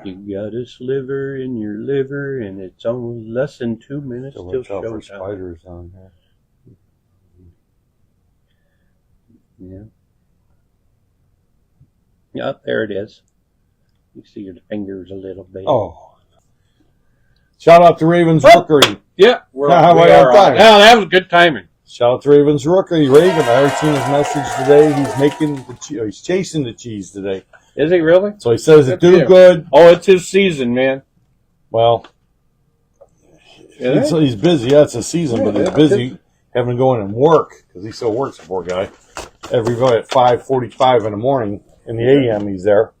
You got a sliver in your liver, and it's almost less than 2 minutes So till watch out for showtime. spiders on here. Yeah. Yep, there it is. You see your fingers a little bit. Oh. Shout out to Ravens Rookery. Yeah, we are on time. Now that was good timing. Shout out to Ravens Rookery. Raven, I already seen his message today. He's making the he's chasing the cheese today. Is he really? So he says it do good. Oh, it's his season, man. Well, he's busy. Yeah, it's a season, but he's busy having to go in and work because he still works, the poor guy. Every day at 5:45 in the morning in the AM, he's there.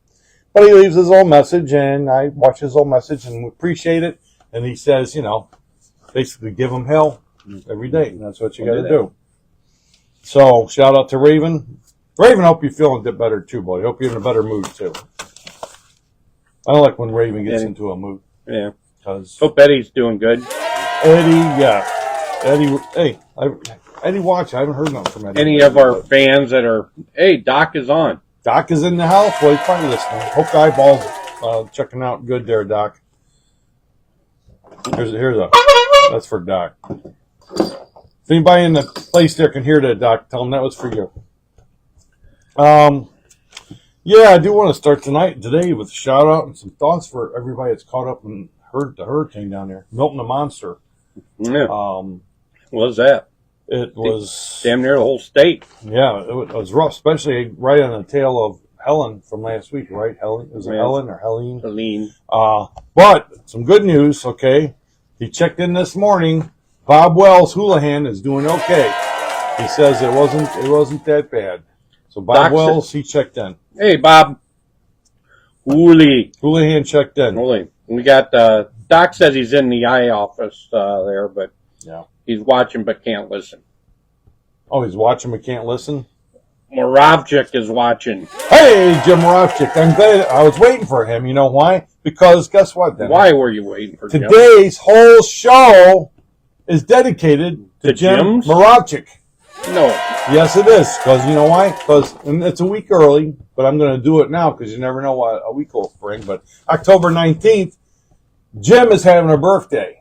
But he leaves his old message, and I watch his old message and appreciate it. And he says, you know, basically give him hell every day. And that's what you got to do. So shout out to Raven. Raven, hope you're feeling a bit better too, buddy. Hope you're in a better mood too. I don't like when Raven gets into a mood. Yeah. Cause hope Eddie's doing good. Eddie, yeah. Eddie, hey, Eddie, watch. I haven't heard nothing from Eddie. Any of our fans that are, hey, Doc is on. Doc is in the house. Well, he's probably listening. Hope the eyeball's checking out good there, Doc. Here's a, that's for Doc. If anybody in the place there can hear that, Doc, tell them that was for you. Yeah, I do want to start today with a shout out and some thoughts for everybody that's caught up and heard the hurricane down there. Milton the Monster. Yeah. What was that? It was damn near the whole state. Yeah, it was rough, especially right on the tail of Helen from last week, right? Helen, is it Helen or Helene? Helene. But some good news. Okay, he checked in this morning. Bob Wells Hoolihan is doing okay. He says it wasn't that bad. So Bob Wells, he checked in. Hey, Bob. Hoolihan checked in. We got Doc says he's in the eye office there, but yeah, he's watching but can't listen. Oh, he's watching but can't listen? Moravchik is watching. Hey, Jim Moravchik. I'm glad I was waiting for him. You know why? Because guess what, Dennis? Why were you waiting for Jim? Today's whole show is dedicated to Jim Moravchik. No. Yes, it is. Because you know why? Because it's a week early, but I'm going to do it now because you never know what a week will bring. But October 19th, Jim is having a birthday.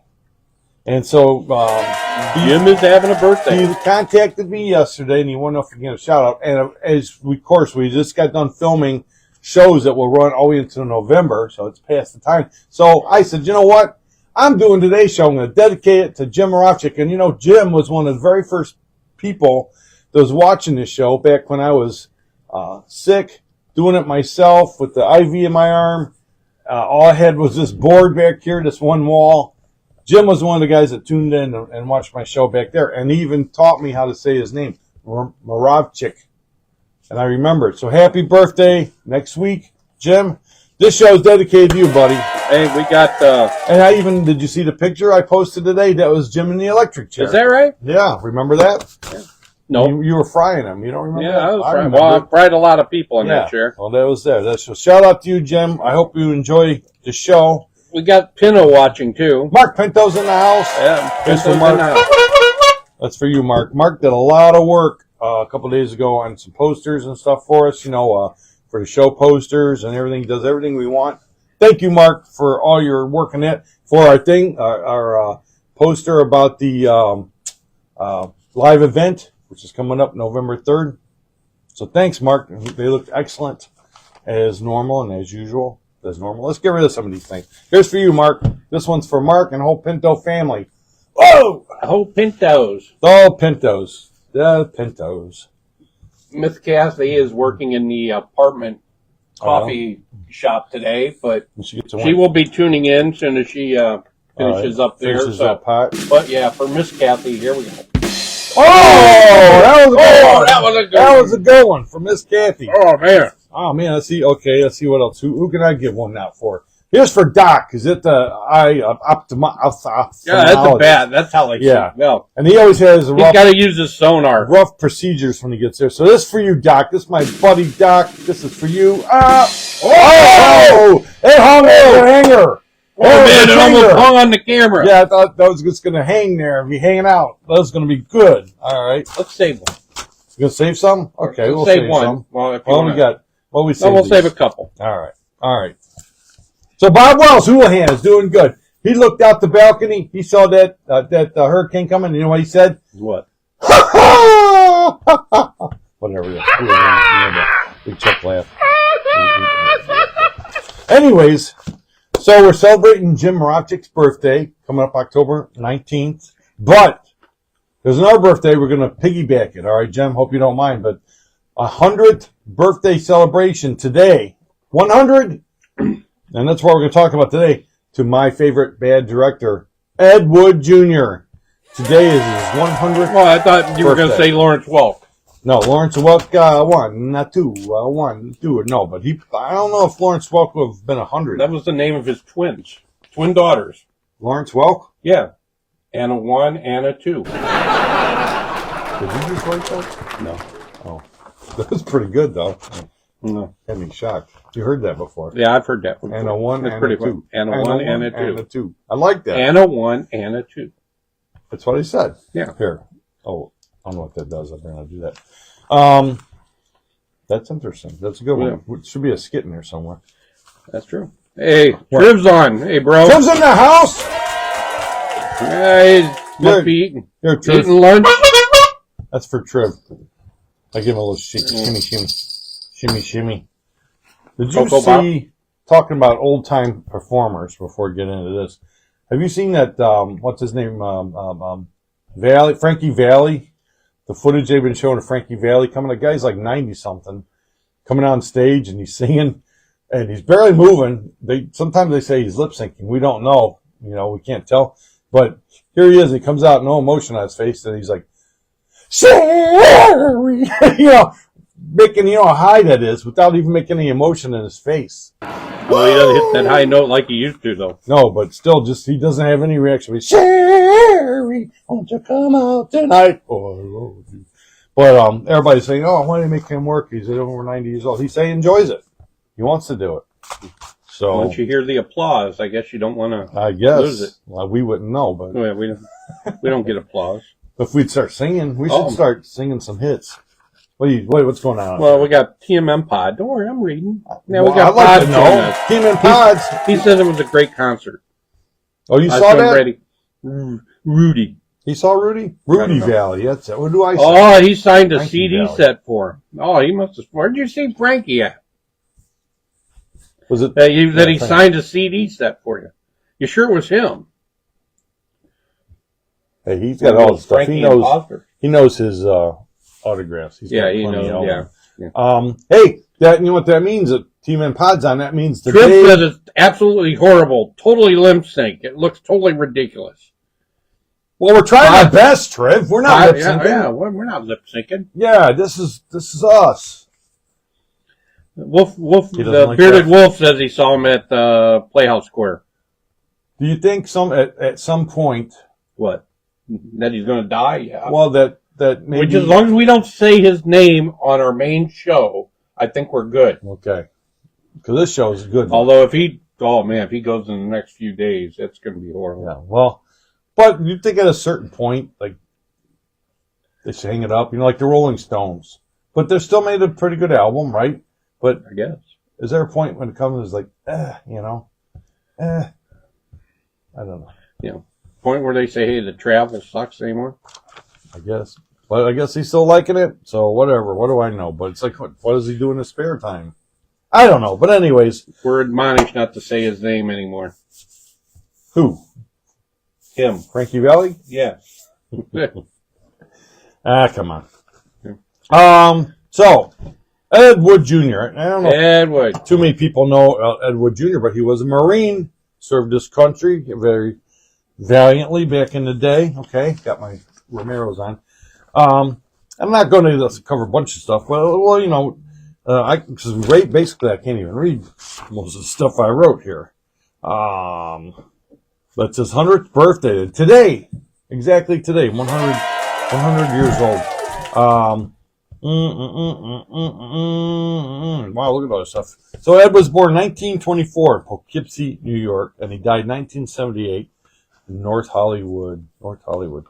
And so Jim is having a birthday. He contacted me yesterday, and he wanted to give a shout out. And of course, we just got done filming shows that will run all the way into November, so it's past the time. So I said, you know what? I'm doing today's show. I'm going to dedicate it to Jim Moravchik. And you know, Jim was one of the very first people that was watching this show back when I was sick, doing it myself with the IV in my arm. All I had was this board back here, this one wall. Jim was one of the guys that tuned in and watched my show back there, and he even taught me how to say his name, Moravchik. And I remember it. So happy birthday next week, Jim. This show is dedicated to you, buddy. Hey, we got... And did you see the picture I posted today? That was Jim in the electric chair. Is that right? Yeah, remember that? Yeah. No. You were frying him. You don't remember that? Yeah, I was frying. Well, I fried a lot of people in that chair. Well, that was there. So shout out to you, Jim. I hope you enjoy the show. We got Pinto watching, too. Mark Pinto's in the house. Yeah, Pinto's in the house. That's for you, Mark. Mark did a lot of work a couple of days ago on some posters and stuff for us, for the show posters and everything. Does everything we want. Thank you, Mark, for all your work on that. For our thing, our poster about the live event, which is coming up November 3rd. So thanks, Mark. They looked excellent as normal and as usual. As normal. Let's get rid of some of these things. Here's for you, Mark. This one's for Mark and the whole Pinto family. Oh! The whole Pintos. The Pintos. The Pintos. Miss Kathy is working in the apartment coffee shop today, but she will be tuning in as soon as she finishes up there. Finishes that pot. But yeah, for Miss Kathy, here we go. Oh! That was a good one. That was a good one for Miss Kathy. Oh, man. Oh, man, let's see. Okay, let's see what else. Who can I give one out for? Here's for Doc. Is it the eye ophthalmologist? Yeah, that's a bad. That's how like well. And he always has he's got to use his sonar. Rough procedures when he gets there. So this is for you, Doc. This is my buddy, Doc. This is for you. Oh! It hung on the hanger. Oh, man, it almost hung on the camera. Yeah, I thought that was just going to hang there and be hanging out. That was going to be good. All right. Let's save one. You going to save some? Okay, we'll save one. Some. Well, we got... Well, we'll save a couple. All right. So Bob Wells, Hoolihan, is doing good. He looked out the balcony. He saw that hurricane coming. You know what he said? What? Whatever. Yeah. Big Chuck laugh. Anyways, so we're celebrating Jim Moravchik's birthday coming up October 19th. But there's another birthday. We're going to piggyback it. All right, Jim, hope you don't mind. But 100th birthday celebration today. 100. And that's what we're going to talk about today. To my favorite bad director, Ed Wood Jr. Today is his 100th. Well, I thought you were going to say Lawrence Welk. No, Lawrence Welk, one, not two, one, two. No, but I don't know if Lawrence Welk would have been 100. That was the name of his twin daughters. Lawrence Welk? Yeah. And a 1 and a 2. Did you just write that? No. Oh. That was pretty good, though. No. Had me shocked. You heard that before. Yeah, I've heard that before. And a 1 That's and pretty a 2. And a 1 and a 2. And a 2. I like that. And a 1 and a 2. That's what he said. Yeah. Here. Oh, I don't know what that does. I better not do that. That's interesting. That's a good one. It should be a skit in there somewhere. That's true. Hey, Triv's on. Hey, bro. Triv's in the house. Hey, must be eating. Eating lunch. That's for Triv. I give him a little shimmy, shimmy. Did you see, talking about old-time performers before we get into this, have you seen that, what's his name, Frankie Valli? The footage they've been showing of Frankie Valli coming, the guy's like 90-something, coming on stage and he's singing, and he's barely moving. Sometimes they say he's lip-syncing. We don't know. We can't tell. But here he is. He comes out, no emotion on his face, and he's like, Sherry! Making, how high that is without even making any emotion in his face. Well, he doesn't hit that high note like he used to, though. No, but still, he doesn't have any reaction. He's, Sherry, won't you come out tonight? Oh, I love you. But everybody's saying, oh, why do you make him work? He's over 90 years old. He say he enjoys it. He wants to do it. So once you hear the applause, I guess you don't want to lose it. Well, we wouldn't know, but well, we don't get applause. If we'd start singing, we should start singing some hits. What's going on? Well, we got TMM Pod. Don't worry, I'm reading. Now we got I'd like Pod to know. TMM Pods. He said it was a great concert. Oh, you saw that? Ready. Rudy. He saw Rudy? Rudy Valley. That's it. What do I say? Oh, he signed a Frankie CD Valli. set for him. Oh, he must have. Where'd you see Frankie at? Was it that he signed a CD set for you? You sure it was him? Hey, he's got all the stuff. He knows his autographs. He knows. Yeah. Hey, you know what that means? TMM Pod's on. That means the Triv said it's absolutely horrible, totally lip sync. It looks totally ridiculous. Well, we're trying our best, Triv. We're not lip syncing. Yeah, we're not lip syncing. Yeah, this is us. The bearded wolf says he saw him at Playhouse Square. Do you think at some point what that he's going to die? Yeah. Well, that maybe. Which, as long as we don't say his name on our main show, I think we're good. Okay. Because this show is good. Although if he goes in the next few days, it's going to be horrible. Yeah. Well, but you think at a certain point, like they should hang it up, like the Rolling Stones. But they still made a pretty good album, right? But I guess. Is there a point when it comes like, I don't know. Point where they say, hey, the travel sucks anymore? I guess. But I guess he's still liking it, so whatever. What do I know? But it's like, what does he do in his spare time? I don't know. But anyways. We're admonished not to say his name anymore. Who? Him. Frankie Valli? Yeah. Come on. Yeah. So, Ed Wood Jr. I don't know. Ed Wood. Too many people know Ed Wood Jr., but he was a Marine, served this country very valiantly back in the day. Okay, got my Romeros on. I'm not going to cover a bunch of stuff. Well, because basically I can't even read most of the stuff I wrote here. That's his 100th birthday today, exactly today, 100 years old. Wow, look at all this stuff. So Ed was born 1924 in Poughkeepsie, New York, and he died 1978 in North Hollywood,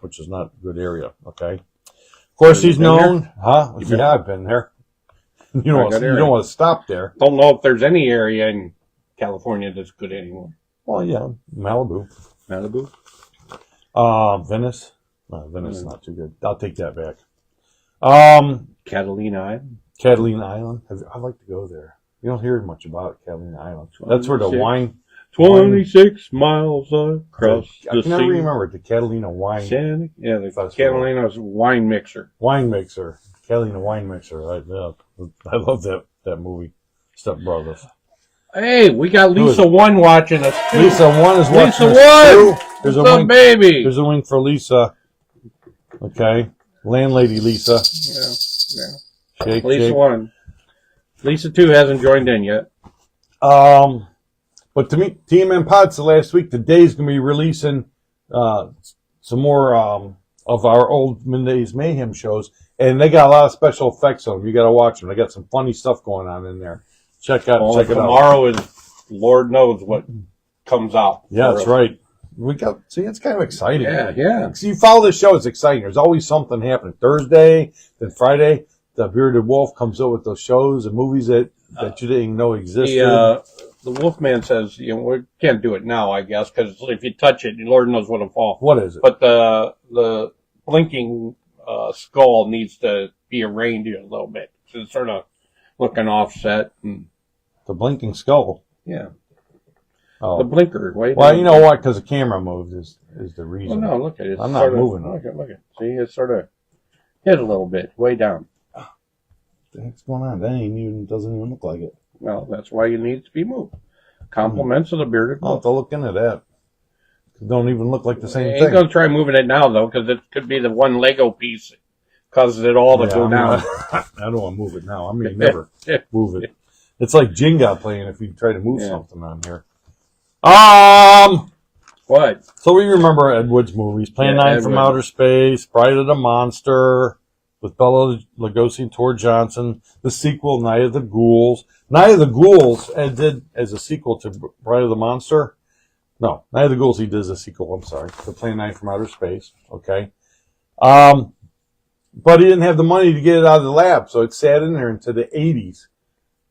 which is not a good area. Okay. Of course, he's known. Huh? Yeah, I've been there. You don't want to stop there. Don't know if there's any area in California that's good anymore. Well, yeah, Malibu. Venice. No, Venice is not too good. I'll take that back. Catalina Island. Catalina Island. I'd like to go there. You don't hear much about Catalina Island. That's where the wine... 26 miles across the sea. I can never remember the Catalina wine. Yeah, the Catalina's wine mixer. Catalina wine mixer. I love that movie. Step Brothers. Hey, we got Lisa 1 watching us too. Lisa 1 is watching Lisa us 1! There's What's up, baby? There's a wink for Lisa. Okay. Landlady Lisa. Yeah. Shake, Lisa shake. 1. Lisa 2 hasn't joined in yet. But to me, TMM Pods last week, today's going to be releasing some more of our old Monday's Mayhem shows, and they got a lot of special effects on them. You got to watch them. They got some funny stuff going on in there. Check it out. Tomorrow is Lord knows what comes out. Yeah, that's right. It's kind of exciting. Yeah. See, you follow the show, it's exciting. There's always something happening. Thursday, then Friday, the Bearded Wolf comes up with those shows and movies that you didn't know existed. The Wolfman says, we can't do it now, I guess, because if you touch it, Lord knows what'll fall. What is it? But the blinking skull needs to be arranged a little bit. So it's sort of looking offset. The blinking skull? Yeah. Oh. The blinker. Well, you know what? Because the camera moved is the reason. Well, no, look at it. I'm not moving. Look at. See, it's sort of hit a little bit, way down. What the heck's going on? That doesn't even look like it. Well, that's why you need it to be moved. Compliments of the Bearded I'll Wolf. have to look into that. It don't even look like the same I thing. ain't going to try moving it now, though, because it could be the one Lego piece that causes it all to go down. I don't want to move it now. I mean, never move it. It's like Jenga playing if you try to move something on here. What? So we remember Ed Wood's movies. Plan 9 from Outer Space, Bride of the Monster, with Bela Lugosi and Tor Johnson. The sequel, Night of the Ghouls. Night of the Ghouls Ed did as a sequel to Bride of the Monster. No, Night of the Ghouls he did as a sequel, I'm sorry, to Plan 9 from Outer Space. Okay. But he didn't have the money to get it out of the lab, so it sat in there into the 80s.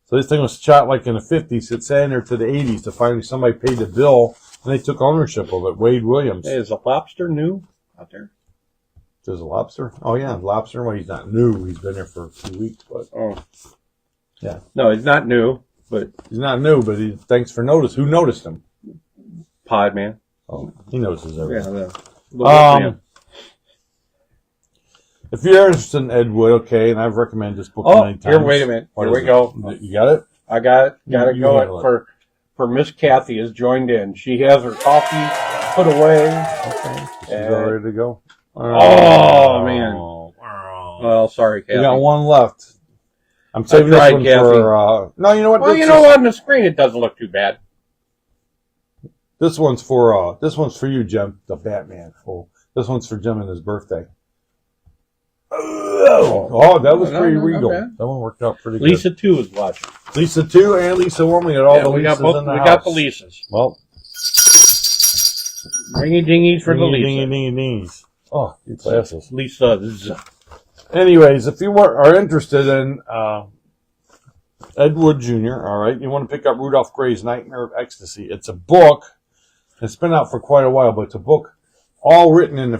So this thing was shot like in the 50s. It sat in there to the 80s to finally somebody paid the bill, and they took ownership of it. Wade Williams. Hey, is the lobster new out there? There's a lobster? Oh, yeah, lobster. Well, he's not new. He's been there for a few weeks, but... Oh. Yeah. No, he's not new, but... He's not new, but thanks for notice. Who noticed him? Podman. Oh, he notices everything. Yeah, if you're interested in Ed Wood, okay, and I've recommended this book many times. Here, wait a minute. Here we go. You got it? I got to go for Miss Kathy has joined in. She has her coffee put away. Okay. She's all ready to go. Oh, man. Well, sorry, Kathy. We got one left. I'm saving this one for... no, you know what? Well, you know what? On the screen, it doesn't look too bad. This one's for you, Jim, the Batman. Oh, this one's for Jim and his birthday. Oh, that was pretty regal. That one worked out pretty good. Lisa 2 is watching. Lisa 2 and Lisa 1. We got all the Lisas in the house. We got the Lisas. Well. Ringy dingies for the Lisa. Dingy dingies. Oh, you glasses. Lisa's. Anyways, if you are interested in Ed Wood Jr., all right, you want to pick up Rudolph Gray's Nightmare of Ecstasy. It's a book. It's been out for quite a while, but it's a book all written in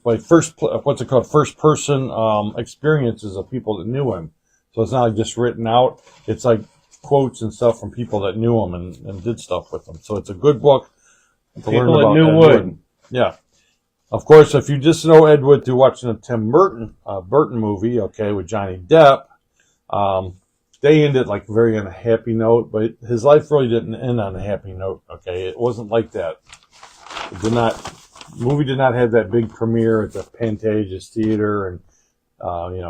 like first person experiences of people that knew him. So it's not like just written out. It's like quotes and stuff from people that knew him and did stuff with him. So it's a good book to learn about Ed Wood. Yeah. Of course, if you just know Ed Wood through watching the Tim Burton movie, okay, with Johnny Depp, they ended like very on a happy note, but his life really didn't end on a happy note, okay? It wasn't like that. The movie did not have that big premiere at the Pantages Theater, and,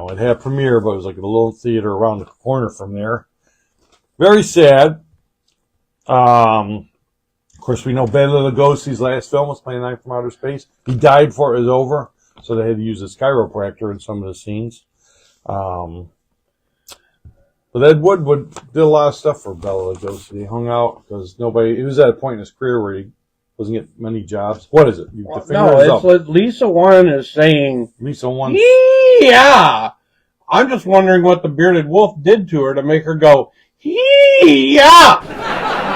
it had a premiere, but it was like a little theater around the corner from there. Very sad. Of course, we know Bela Lugosi's last film was Plan 9 from Outer Space. He died before it was over, so they had to use his chiropractor in some of the scenes. But Ed Wood did a lot of stuff for Bela Lugosi. He hung out because he was at a point in his career where he wasn't getting many jobs. What is it? Lisa 1 is saying... Lisa 1... Yeah! I'm just wondering what the Bearded Wolf did to her to make her go, yeah!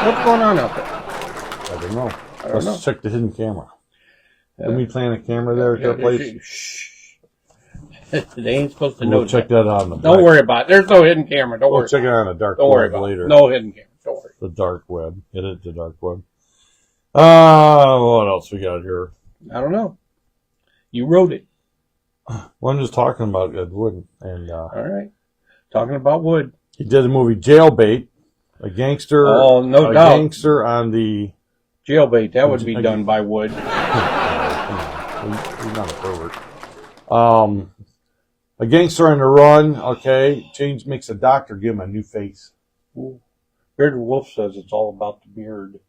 What's going on out there? I don't know. Let's know. check the hidden camera. Can we plant a camera there at their place? Shh. They ain't supposed to know. We'll check that out on the Don't worry about it. There's no hidden camera. Don't worry. We'll check it out on the dark Don't worry web about later. it. No hidden camera. Don't worry. The dark web. Hit it, the dark web. What else we got here? I don't know. You wrote it. Well, I'm just talking about Ed Wood. And, all right. Talking about Wood. He did the movie Jailbait. A gangster. Oh, no doubt. A gangster on the... Jailbait. That would be done by Wood. Come on. He's not a pervert. A gangster on the run, okay. Change makes a doctor give him a new face. Ooh. Bearded Wolf says it's all about the beard.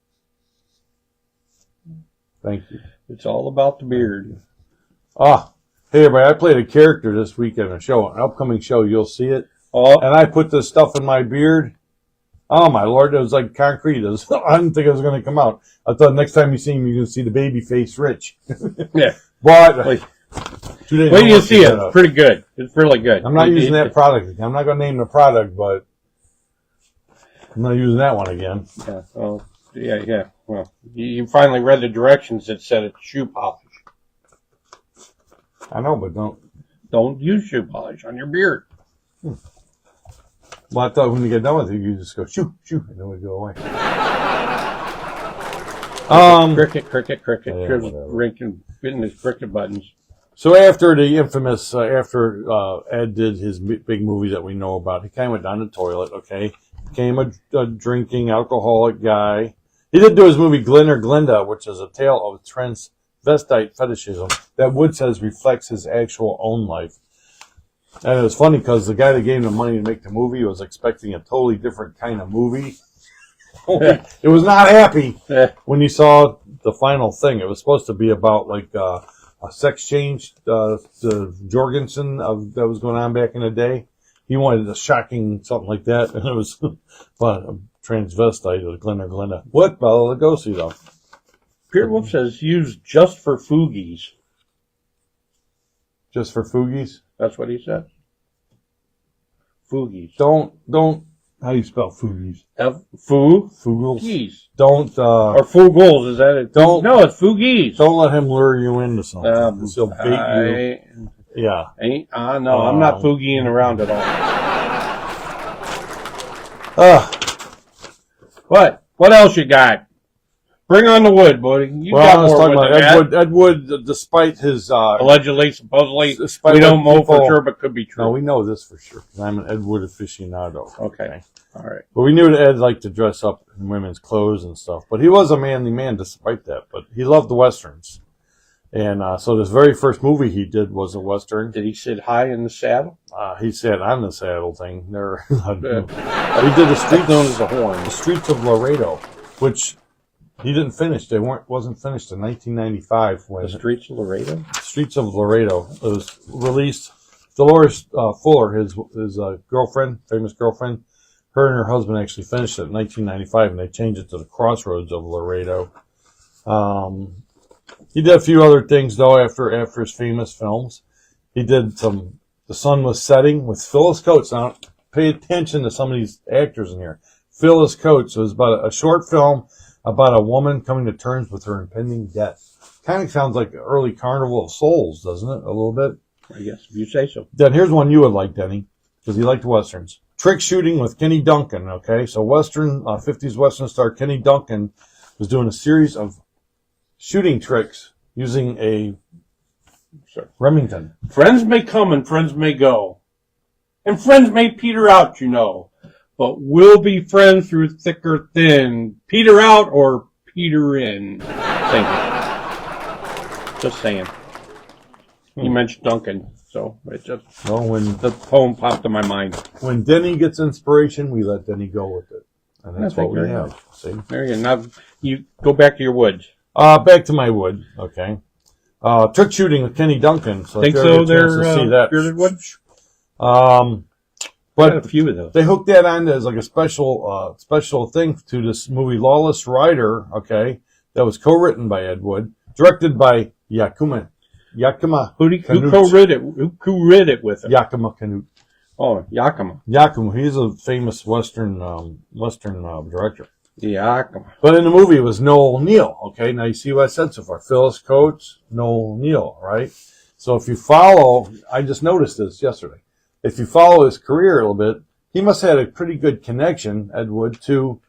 Thank you. It's all about the beard. Hey everybody, I played a character this week in a show, an upcoming show, you'll see it. Oh. And I put this stuff in my beard. Oh my Lord, it was like concrete. I didn't think it was going to come out. I thought next time you see him, you're going to see the baby face Rich. Yeah. But... Wait till you see it. It's pretty good. It's really good. I'm not using that product. I'm not going to name the product, but I'm not using that one again. Yeah. Well, yeah. Well, you finally read the directions that said it's shoe polish. I know, but don't use shoe polish on your beard. Well, I thought when you get done with it, you just go shoo, shoo, and then we go away. Cricket. Rinking, hitting his cricket buttons. So after the infamous, Ed did his big movie that we know about, he kind of went down the toilet, okay? Became a drinking, alcoholic guy. He did do his movie Glenn or Glinda, which is a tale of transvestite fetishism that Wood says reflects his actual own life. And it was funny because the guy that gave him the money to make the movie was expecting a totally different kind of movie. It was not happy when he saw the final thing. It was supposed to be about like a sex change, the Jorgensen that was going on back in the day. He wanted a shocking something like that, and it was a transvestite or Glenn or Glinda. What? Bela Lugosi though. Bearded Wolf says used just for foogies. Just for foogies? That's what he said. Foogies. Don't. How do you spell foogies? Fugles. Don't. Or fugles, is that it? Don't. No, it's foogies. Don't let him lure you into something. He'll bait you. Yeah. No, I'm not foogieing around at all. What else you got? Bring on the wood, buddy. I was talking about Ed Wood, despite his... allegedly, supposedly, we don't know for sure, but could be true. No, we know this for sure, because I'm an Ed Wood aficionado. Okay. All right. But we knew that Ed liked to dress up in women's clothes and stuff. But he was a manly man despite that. But he loved the Westerns. And so this very first movie he did was a Western. Did he sit high in the saddle? He sat on the saddle thing. He did the streets known as the Horn. The Streets of Laredo, which... he didn't finish. Wasn't finished in 1995 when The Streets of Laredo. Streets of Laredo it was released. Dolores Fuller, his girlfriend, famous girlfriend, her and her husband actually finished it in 1995, and they changed it to the Crossroads of Laredo. He did a few other things though after his famous films. He did some The Sun Was Setting with Phyllis Coates. Now, pay attention to some of these actors in here. Phyllis Coates was about a short film about a woman coming to terms with her impending death. Kind of sounds like the early Carnival of Souls, doesn't it? A little bit. I guess if you say so. Then here's one you would like, Denny, because you liked Westerns. Trick Shooting with Kenny Duncan, okay? So 50s Western star Kenny Duncan was doing a series of shooting tricks using a Remington. Friends may come and friends may go. And friends may peter out, you know. But we'll be friends through thick or thin. Peter out or Peter in. Thank you. Just saying. You mentioned Duncan, so it just the poem popped in my mind. When Denny gets inspiration, we let Denny go with it, and that's what we have. See, there you go. Now you go back to your woods. Back to my wood. Okay. Trick Shooting with Kenny Duncan. So think so? There, see that. Bearded Wood. But a few of those. They hooked that on as like a special thing to this movie Lawless Rider, okay, that was co-written by Ed Wood, directed by Yakima. Who co-wrote it? Who co-wrote it with him? Yakima Canute. Oh, Yakima. Yakima. He's a famous Western director. Yeah, come on. But in the movie, it was Noel Neal. Okay, now you see what I said so far. Phyllis Coates, Noel Neal, right? So if you follow, I just noticed this yesterday. If you follow his career a little bit, he must have had a pretty good connection, Ed Wood, to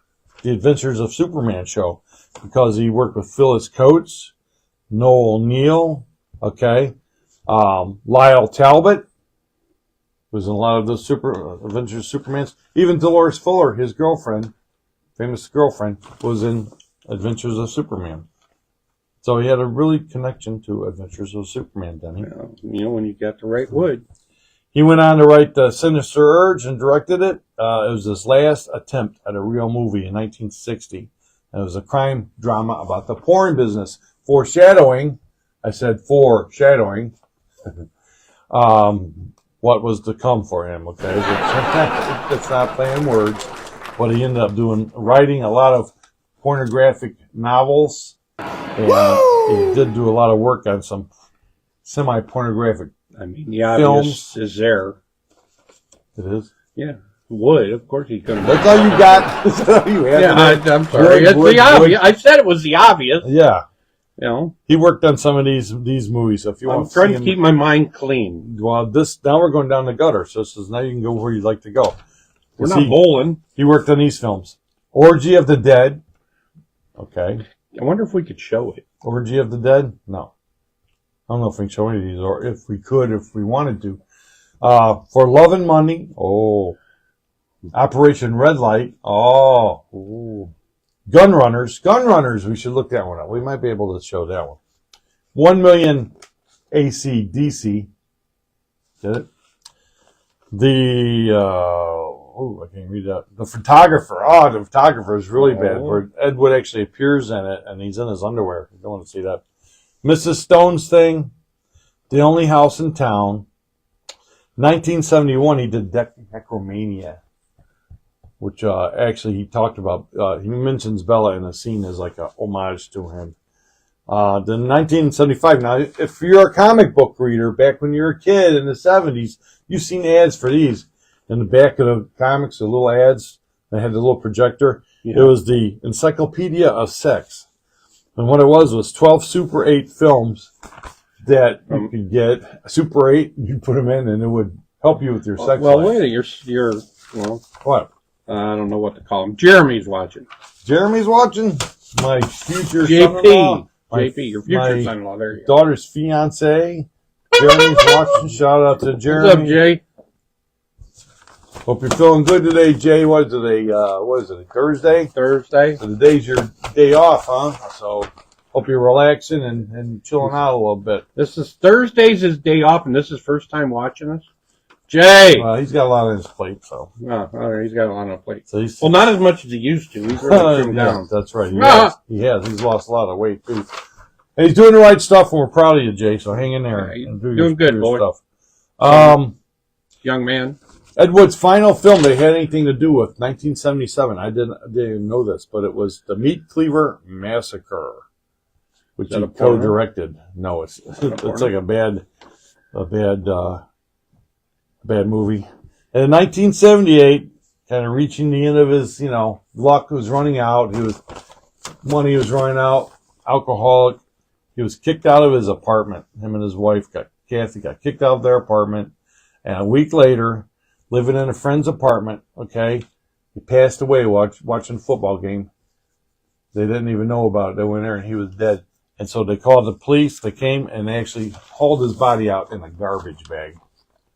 the Adventures of Superman show, because he worked with Phyllis Coates, Noel Neal, okay, Lyle Talbot was in a lot of those Adventures of Supermans. Even Dolores Fuller, his girlfriend, famous girlfriend, was in Adventures of Superman. So he had a really connection to Adventures of Superman, Denny. Well, you know, when you got the right wood. He went on to write Sinister Urge and directed it. It was his last attempt at a real movie in 1960. And it was a crime drama about the porn business. Foreshadowing, I said foreshadowing, what was to come for him, okay? It's not playing words. But he ended up writing a lot of pornographic novels. And he did do a lot of work on some semi-pornographic I mean, the obvious is there. It is? Yeah. Wood, of course he couldn't. That's all you got? That's all you had? Yeah, I'm sorry. It's the obvious. I said it was the obvious. Yeah. You know? He worked on some of these movies. So if you want to trying to keep my mind clean. Well, now we're going down the gutter. So this is, now you can go where you'd like to go. We're not bowling. He worked on these films. Orgy of the Dead. Okay. I wonder if we could show it. Orgy of the Dead? No. I don't know if we can show any of these, or if we could, if we wanted to. For Love and Money. Oh. Operation Red Light. Oh. Ooh. Gun Runners. We should look that one up. We might be able to show that one. 1 Million AC/DC. Get it? I can't read that. The Photographer. Oh, The Photographer is really bad. Where Ed Wood actually appears in it, and he's in his underwear. You don't want to see that. Mrs. Stone's Thing. The Only House in Town. 1971, he did Necromania, which actually he talked about. He mentions Bella in a scene as like a homage to him. Then 1975. Now, if you're a comic book reader, back when you were a kid in the 70s, you've seen ads for these. In the back of the comics, the little ads, they had the little projector. Yeah. It was the Encyclopedia of Sex. And what it was 12 Super 8 films that you could get. Super 8, you'd put them in, and it would help you with your sex life. Well, wait a minute. You're what? I don't know what to call him. Jeremy's watching. Jeremy's watching? My future JP. son-in-law. JP, your future son-in-law. There you go. Daughter's fiance. Jeremy's watching. Shout out to Jeremy. What's up, Jay? Hope you're feeling good today, Jay. What is it, Thursday? Thursday. So today's your day off, huh? So hope you're relaxing and chilling out a little bit. This is Thursday's his day off, and this is first time watching us. Jay! Well, he's got a lot on his plate, so. Oh, all right, he's got a lot on his plate. So well, not as much as he used to. He's really trimmed down. That's right. He has. He's lost a lot of weight, too. And he's doing the right stuff, and we're proud of you, Jay, so hang in there. Yeah, and do doing good, boy. Stuff. Young man. Ed Wood's final film they had anything to do with, 1977. I didn't even know this, but it was The Meat Cleaver Massacre, which he co-directed. No, it's like a bad movie. And in 1978, kind of reaching the end of his, luck was running out. Money was running out. Alcoholic. He was kicked out of his apartment. Him and his wife, Kathy, got kicked out of their apartment. And a week later, living in a friend's apartment, okay, he passed away watching a football game. They didn't even know about it. They went there and he was dead. And so they called the police. They came and they actually hauled his body out in a garbage bag.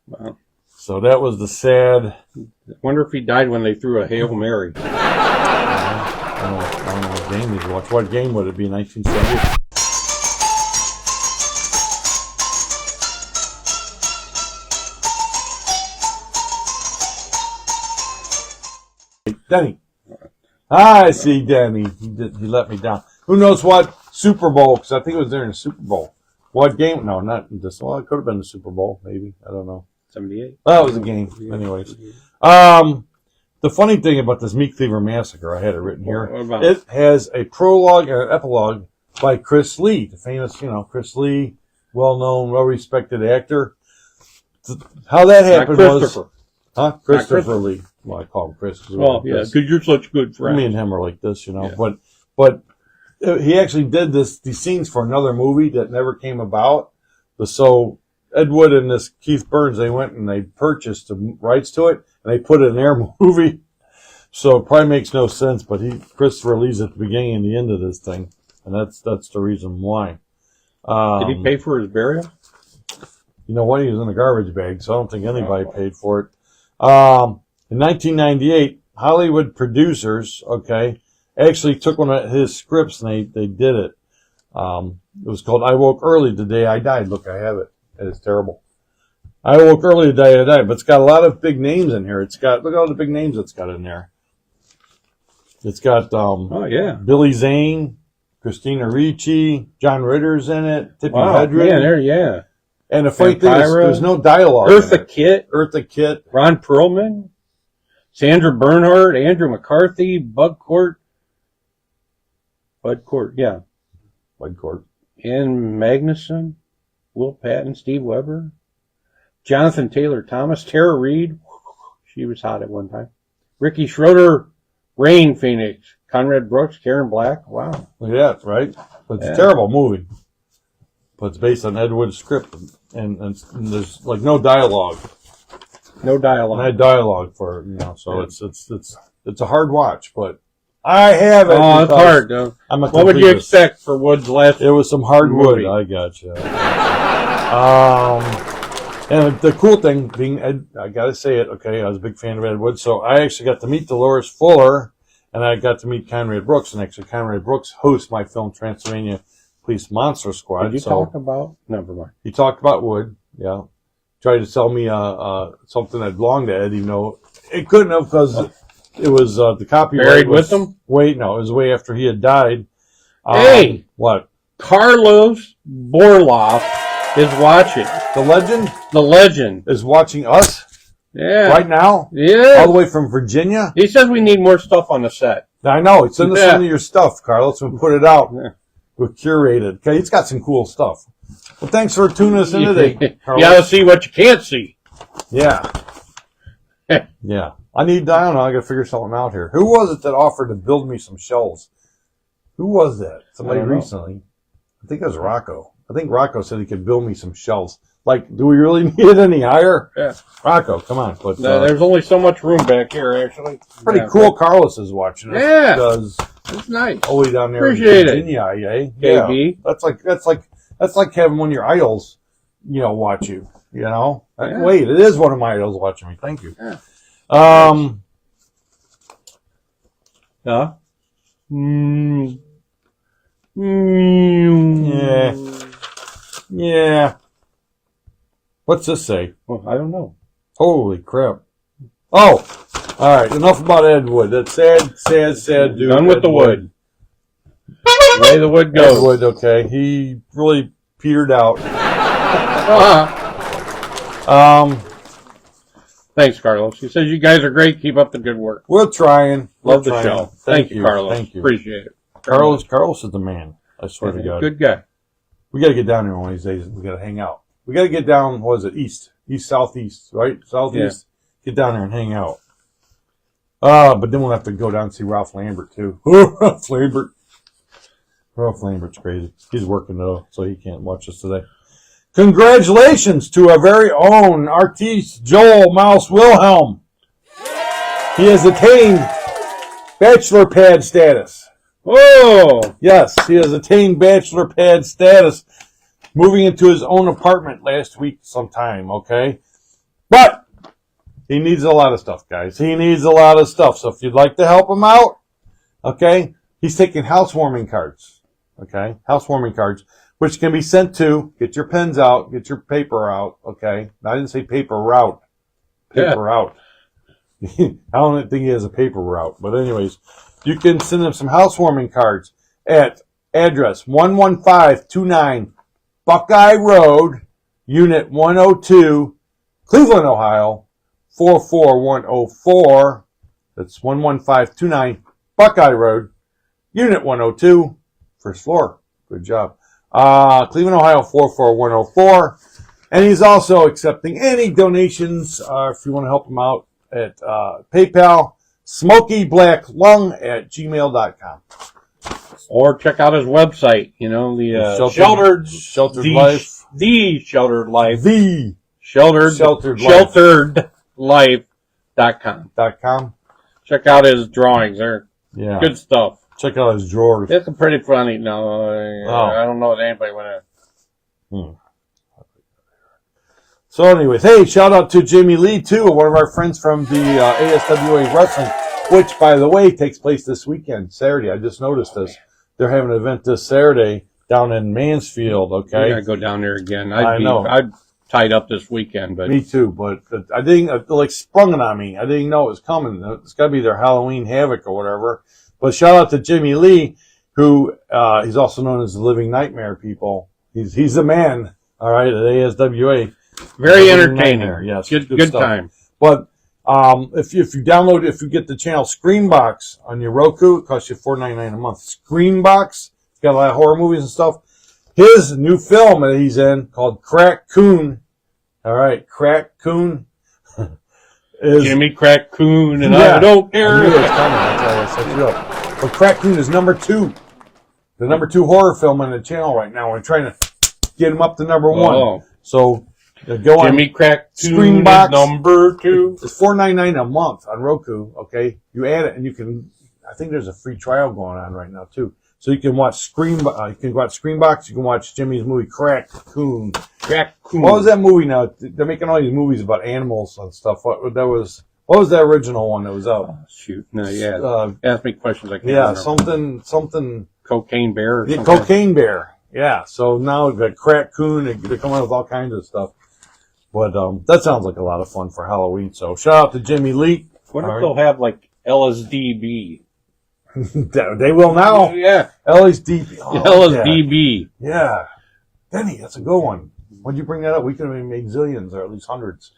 Wow. So that was the sad. I wonder if he died when they threw a Hail Mary. I don't know what game he'd watch. What game would it be, 1970? Denny. I see Denny. He let me down. Who knows what Super Bowl, because I think it was during the Super Bowl. What game? No, not this. Well, it could have been the Super Bowl, maybe. I don't know. 78. That was a game. Anyways. The funny thing about this Meat Cleaver Massacre, I had it written here. It has a prologue and an epilogue by Chris Lee, the famous, Chris Lee, well-known, well-respected actor. How that happened was... Christopher Lee. Well, I call him Chris. Well, yeah, because you're such good friends. Me and him are like this, Yeah. But he actually did these scenes for another movie that never came about. So Ed Wood and this Keith Burns, they went and they purchased the rights to it, and they put it in their movie. So it probably makes no sense, but Christopher Lee's at the beginning and the end of this thing, and that's the reason why. Did he pay for his burial? You know what? He was in a garbage bag, so I don't think anybody paid for it. In 1998, Hollywood producers, actually took one of his scripts and they did it. It was called I Woke Early the Day I Died. Look, I have it. It's terrible. I Woke Early the Day I Died, but it's got a lot of big names in here. Look at all the big names it's got in there. It's got Billy Zane, Christina Ricci, John Ritter's in it, Tippi Hedren. And the funny thing is, there's no dialogue. Eartha Kitt, Ron Perlman, Sandra Bernhard, Andrew McCarthy, Bud Cort, Ann Magnuson, Will Patton, Steve Weber, Jonathan Taylor Thomas, Tara Reid, she was hot at one time, Ricky Schroeder, Rain Phoenix, Conrad Brooks, Karen Black. Wow. Look at that, right? But it's a terrible movie. But it's based on Ed Wood's script, and there's like no dialogue. No dialogue. No dialogue for so it's a hard watch, but I have it. Oh, it's hard. What would you expect for Wood's last? It was some hard wood. I gotcha. And the cool thing being Ed, I gotta say it. Okay, I was a big fan of Ed Wood, so I actually got to meet Dolores Fuller, and I got to meet Conrad Brooks, and actually Conrad Brooks hosts my film Transylvania Police Monster Squad. Did you talk about? Never mind. He talked about Wood. Yeah, tried to sell me something that belonged to Ed, even though it couldn't have because it was the copyright. Buried with him? Wait, no, it was way after he had died. Hey, what? Carlos Borloff is watching. The legend? The legend is watching us. Yeah. Right now? Yeah. All the way from Virginia? He says we need more stuff on the set. I know. Send us some of your stuff, Carlos, and put it out. Yeah. We're curated. Okay, it's got some cool stuff. Well, thanks for tuning us in today, Carlos. You gotta see what you can't see. Yeah. Yeah. I don't know, I gotta figure something out here. Who was it that offered to build me some shelves? Who was that? Somebody recently. I think it was Rocco. I think Rocco said he could build me some shelves. Like, do we really need it any higher? Yeah. Rocco, come on. But, there's only so much room back here, actually. Pretty cool. Carlos is watching us. Yeah. Because it's nice. All the way down there Appreciate in Virginia, KB. Yeah. That's like having one of your idols, watch you, Yeah. Wait, it is one of my idols watching me. Thank you. Yeah. Yeah. What's this say? Well, I don't know. Holy crap. Oh, all right. Enough about Ed Wood. That's sad dude. Done with the wood. The way the wood goes. Ed Wood, okay. He really petered out. Thanks, Carlos. He says you guys are great. Keep up the good work. We're trying. Love the show. Thank you, Carlos. Thank you. Appreciate it. Carlos is the man. I swear to God. Good guy. We got to get down there one of these days. We got to hang out. We got to get down, what is it, east, southeast, right? Southeast. Yeah. Get down there and hang out. But then we'll have to go down and see Ralph Lambert, too. Ralph Lambert's crazy. He's working, though, so he can't watch us today. Congratulations to our very own artiste, Joel Mouse Wilhelm. He has attained bachelor pad status. Oh! Yes, he has attained bachelor pad status, moving into his own apartment last week sometime, okay? But he needs a lot of stuff, guys. He needs a lot of stuff. So if you'd like to help him out, okay, he's taking housewarming cards, okay? Housewarming cards, which can be sent to, get your pens out, get your paper out, okay? I didn't say paper route. Paper out. I don't think he has a paper route. But anyways, you can send him some housewarming cards at address 11529 Buckeye Road, Unit 102, Cleveland, Ohio, 44104. That's 11529 Buckeye Road, Unit 102, first floor. Good job. Cleveland, Ohio, 44104. And he's also accepting any donations if you want to help him out. at PayPal, SmokeyBlackLung@gmail.com. Or check out his website, you know, the Sheltered Life. The Sheltered Life. The Sheltered Life.com. Check out his drawings. They're good stuff. Check out his drawers. It's pretty funny. No, I don't know if anybody went in. So anyways, hey, shout out to Jamie Lee, too, one of our friends from the ASWA Wrestling, which, by the way, takes place this weekend, Saturday. I just noticed this. They're having an event this Saturday down in Mansfield, okay? I gotta go down there again. I know. I'm tied up this weekend, but... Me too, but I didn't, like, sprung it on me. I didn't know it was coming. It's gotta be their Halloween Havoc or whatever. But shout out to Jimmy Lee, who, he's also known as the Living Nightmare, people. He's the man, all right, at ASWA. Very entertaining. Yes, good stuff. time. But if you get the channel Screenbox on your Roku, it costs you $4.99 a month. Screenbox, it's got a lot of horror movies and stuff. His new film that he's in called Crack Coon. All right, Crack Coon. is Jimmy Crack Coon, and I don't care. I knew it was coming. That's why I set you up. But Crack Coon is number 2. The number 2 horror film on the channel right now. We're trying to get him up to number 1. So go on. Jimmy Crack Screenbox number 2. It's $4.99 a month on Roku. Okay, you add it, and you can. I think there's a free trial going on right now too. So you can watch Screenbox. You can watch Jimmy's movie Crack Coon. Crack Coon. What was that movie? Now they're making all these movies about animals and stuff. What was the original one that was out? Oh, shoot, no, ask me questions. I can't remember. something. Cocaine Bear. Or something. Cocaine Bear. Yeah. So now we've got Crack Coon. They're coming up with all kinds of stuff. But that sounds like a lot of fun for Halloween. So shout out to Jimmy Lee. What if they'll have like LSDB? They will now. Yeah. LSDB. Oh, LSDB. Yeah. Denny, that's a good one. Why'd you bring that up? We could have made zillions or at least hundreds.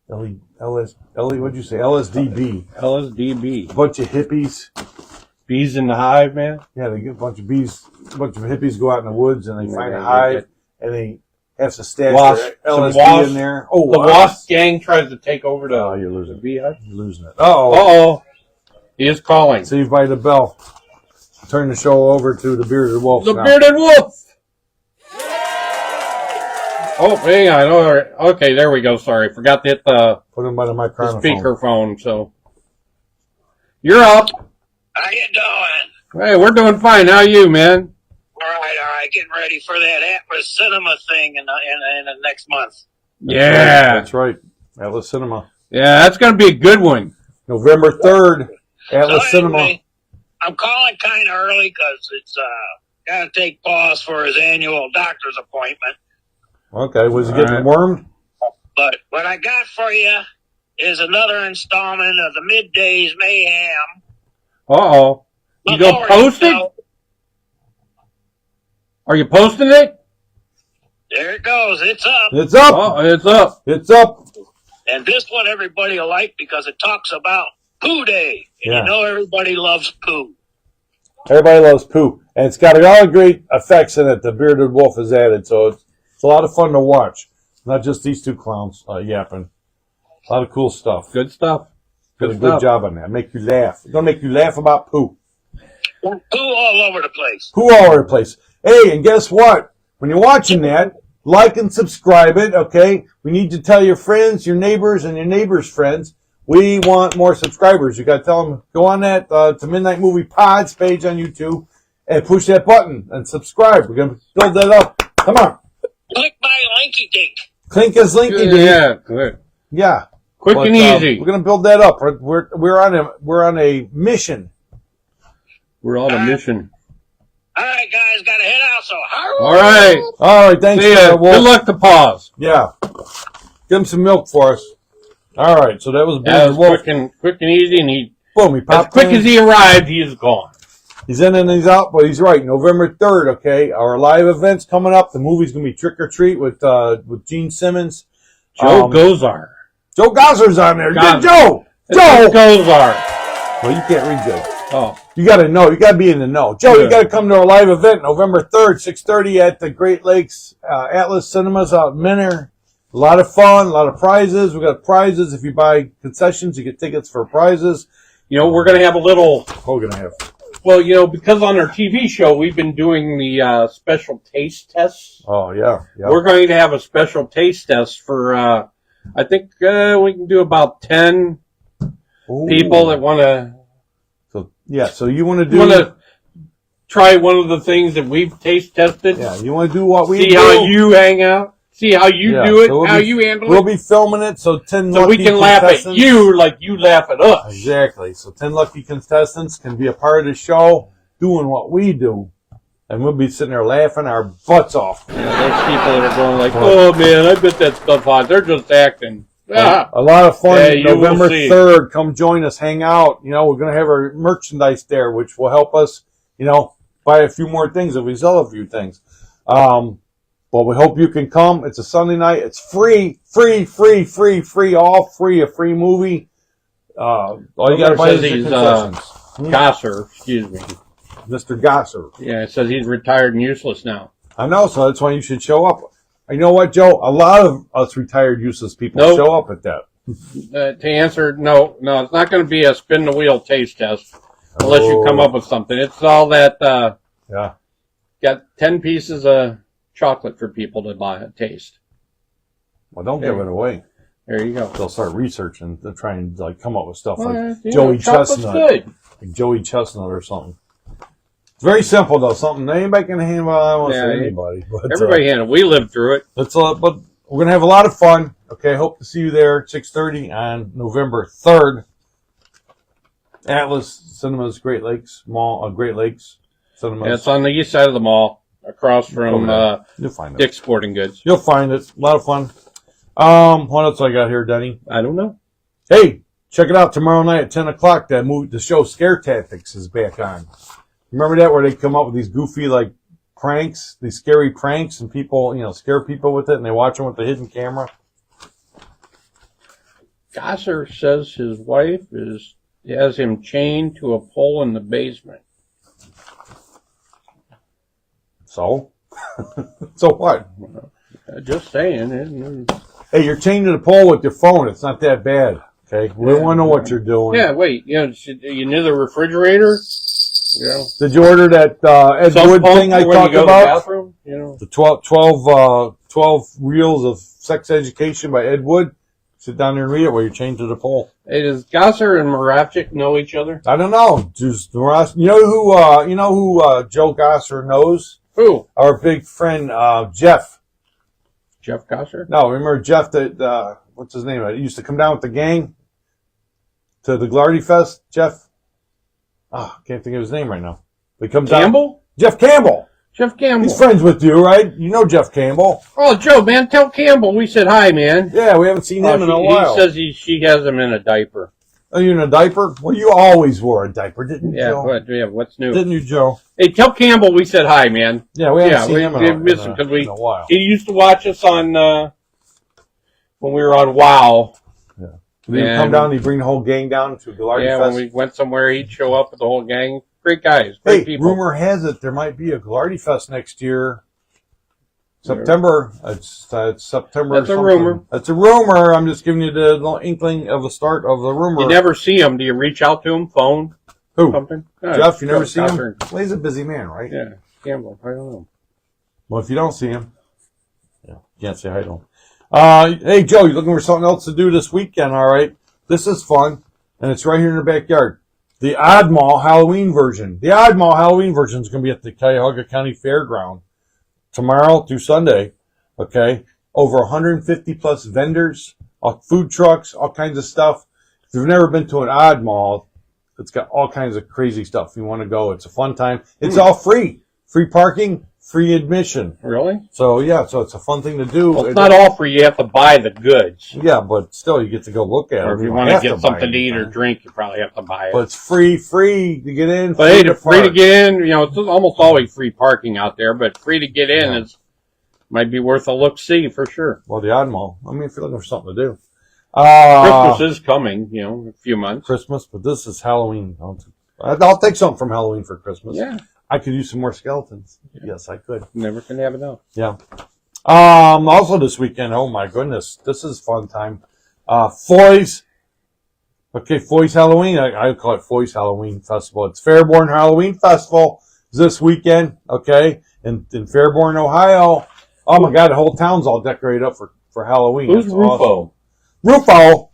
what'd you say? LSDB. LSDB. A bunch of hippies. Bees in the hive, man. Yeah, they get a bunch of hippies go out in the woods and they find a hive and they have to stash their LSD in there. Oh, the Wasp gang tries to take over the. Oh, you're losing. Beehive. You're losing it. Uh-oh. He is calling. Saved by the bell. Turn the show over to the Bearded Wolf. Bearded Wolf. Oh, hang on. Okay, there we go. Sorry, forgot to hit put him by the microphone. Speakerphone. So you're up. How you doing? Hey, we're doing fine. How are you, man? All right. Getting ready for that Atlas Cinema thing in the next month. That's right. Atlas Cinema. Yeah, that's going to be a good one. November 3rd, Atlas Cinema. I'm calling kind of early because it's got to take Boss for his annual doctor's appointment. Okay, was he getting wormed? But what I got for you is another installment of the Middays Mayhem. Uh-oh. You go post it? Are you posting it? There it goes. It's up. It's up. Oh, it's up. It's up. And this one everybody will like because it talks about Poo Day. And you know everybody loves poo. Everybody loves poo. And it's got all the great effects in it the Bearded Wolf has added. So it's a lot of fun to watch. Not just these two clowns yapping. A lot of cool stuff. Good stuff. Did a good job on that. Make you laugh. It's going to make you laugh about poo. Poo all over the place. Poo all over the place. Hey, and guess what? When you're watching that, like and subscribe it, okay? We need to tell your friends, your neighbors, and your neighbors' friends. We want more subscribers. You got to tell them, go on that to Midnight Movie Pods page on YouTube and push that button and subscribe. We're going to build that up. Come on. Click my linky dink. Click his linky dink. Yeah, good. Yeah. Quick and easy. We're going to build that up. We're on a mission. We're on a mission. All right, guys, got to head out. So, all right. Thanks. See ya. Good luck to Pause. Yeah. Give him some milk for us. All right. So that was quick and easy, and he popped as quick as he arrived, he is gone. He's in and he's out, but he's right. November 3rd. Okay, our live event's coming up. The movie's gonna be Trick or Treat with Gene Simmons, Joe Gozar. Joe Gozar's on there. Good Joe. Gozar. Well, you can't read good. Oh. You got to know. You got to be in the know. Joe, you got to come to our live event November 3rd, 6:30 at the Great Lakes Atlas Cinemas out in Minner. A lot of fun, a lot of prizes. We got prizes. If you buy concessions, you get tickets for prizes. You know, we're going to have a little... What are we going to have? Well, you know, because on our TV show, we've been doing the special taste tests. Oh, yeah. We're going to have a special taste test for, I think we can do about 10 people that want to... So you want to try one of the things that we've taste tested. Yeah, you want to do what we do. See how you hang out. See how you do it, so how you handle We'll it. be filming it, so 10 so lucky we can laugh at you like you laugh at us. Exactly. So 10 lucky contestants can be a part of the show doing what we do. And we'll be sitting there laughing our butts off. Yeah, those people that are going like, oh man, I bet that stuff hot. They're just acting. A lot of fun. Hey, November 3rd, come join us, hang out. You know, we're going to have our merchandise there, which will help us, you know, buy a few more things if we sell a few things. But we hope you can come. It's a Sunday night. It's free, all free, a free movie. All you got to buy is the concessions. Gosser, excuse me. Mr. Gosser. Yeah, it says he's retired and useless now. I know, so that's why you should show up. You know what, Joe? A lot of us retired useless people show up at that. To answer, no, it's not going to be a spin the wheel taste test unless you come up with something. It's all that, got 10 pieces of chocolate for people to buy and taste. Well, don't give it away. There you go. They'll start researching to try and like come up with stuff like Joey Chestnut. Good. Like Joey Chestnut or something. It's very simple though. Something anybody can handle. I won't say anybody, but everybody handle. We lived through it. But we're gonna have a lot of fun. Okay, hope to see you there at 6:30 on November 3rd. Atlas Cinemas, Great Lakes Mall, Great Lakes Cinemas. Yeah, it's on the east side of the mall, across from You'll find Dick's Sporting Goods. You'll find it. A lot of fun. What else I got here, Denny? I don't know. Hey, check it out tomorrow night at 10 o'clock. That movie, the show Scare Tactics is back on. Remember that, where they come up with these goofy, like, pranks, these scary pranks, and people, you know, scare people with it, and they watch them with the hidden camera? Gosser says his wife has him chained to a pole in the basement. So? So what? Just saying. Hey, you're chained to the pole with your phone. It's not that bad. Okay? We want to know what you're doing. Yeah, wait. You near the refrigerator? You know, did you order that Ed Wood thing I talked about? To the bathroom, The 12 reels of sex education by Ed Wood. Sit down there and read it while you're chained to the pole. Hey, does Gosser and Moravchik know each other? I don't know. You know who Joe Gosser knows? Who? Our big friend Jeff. Jeff Gosser? No, remember Jeff that what's his name? He used to come down with the gang to the Ghoulardi Fest. Jeff. Can't think of his name right now. He comes Campbell? Jeff Campbell. Jeff Campbell. He's friends with you, right? You know Jeff Campbell. Oh, Joe, man, tell Campbell we said hi, man. Yeah, we haven't seen him in a while. He says she has him in a diaper. Are you in a diaper? Well, you always wore a diaper, didn't you, Joe? What's new? Didn't you, Joe? Hey, tell Campbell we said hi, man. Yeah, we haven't seen him in a while. He used to watch us on when we were on WoW. Yeah. He'd come down, he'd bring the whole gang down to Ghoulardi Fest. Yeah, when we went somewhere, he'd show up with the whole gang. Great guys, great people. Rumor has it there might be a Ghoulardi Fest next year. September. It's September. That's a rumor. That's a rumor. I'm just giving you the little inkling of the start of the rumor. You never see him. Do you reach out to him? Phone? Who? Something? Jeff, you never see him? Well, he's a busy man, right? Yeah. Campbell. I don't know. Well, if you don't see him, you can't say hi to him. Hey, Joe, you looking for something else to do this weekend, all right? This is fun, and it's right here in the backyard. The Oddmall Halloween version. The Oddmall Halloween version is going to be at the Cuyahoga County Fairground tomorrow through Sunday, okay? Over 150 plus vendors, food trucks, all kinds of stuff. If you've never been to an Oddmall, it's got all kinds of crazy stuff. If you want to go, it's a fun time. It's all free. Free parking, free admission. Really? So, so it's a fun thing to do. Well, it's not all free. You have to buy the goods. Yeah, but still, you get to go look at it. Or if you want to get something to eat or drink, you probably have to buy it. But it's free to get in. But hey, free to get in, it's almost always free parking out there, but free to get in might be worth a look-see for sure. Well, the Oddmall. I mean, if you're looking for something to do. Christmas is coming, a few months. Christmas, but this is Halloween. I'll take something from Halloween for Christmas. Yeah. I could use some more skeletons. Yes, I could. Never can have enough. Yeah. Also this weekend, oh my goodness, this is fun time. Foy's. Okay, Foy's Halloween. I call it Foy's Halloween Festival. It's Fairborn Halloween Festival this weekend, okay, in Fairborn, Ohio. Oh my God, the whole town's all decorated up for Halloween. Who's That's Rufo? awesome. Rufo?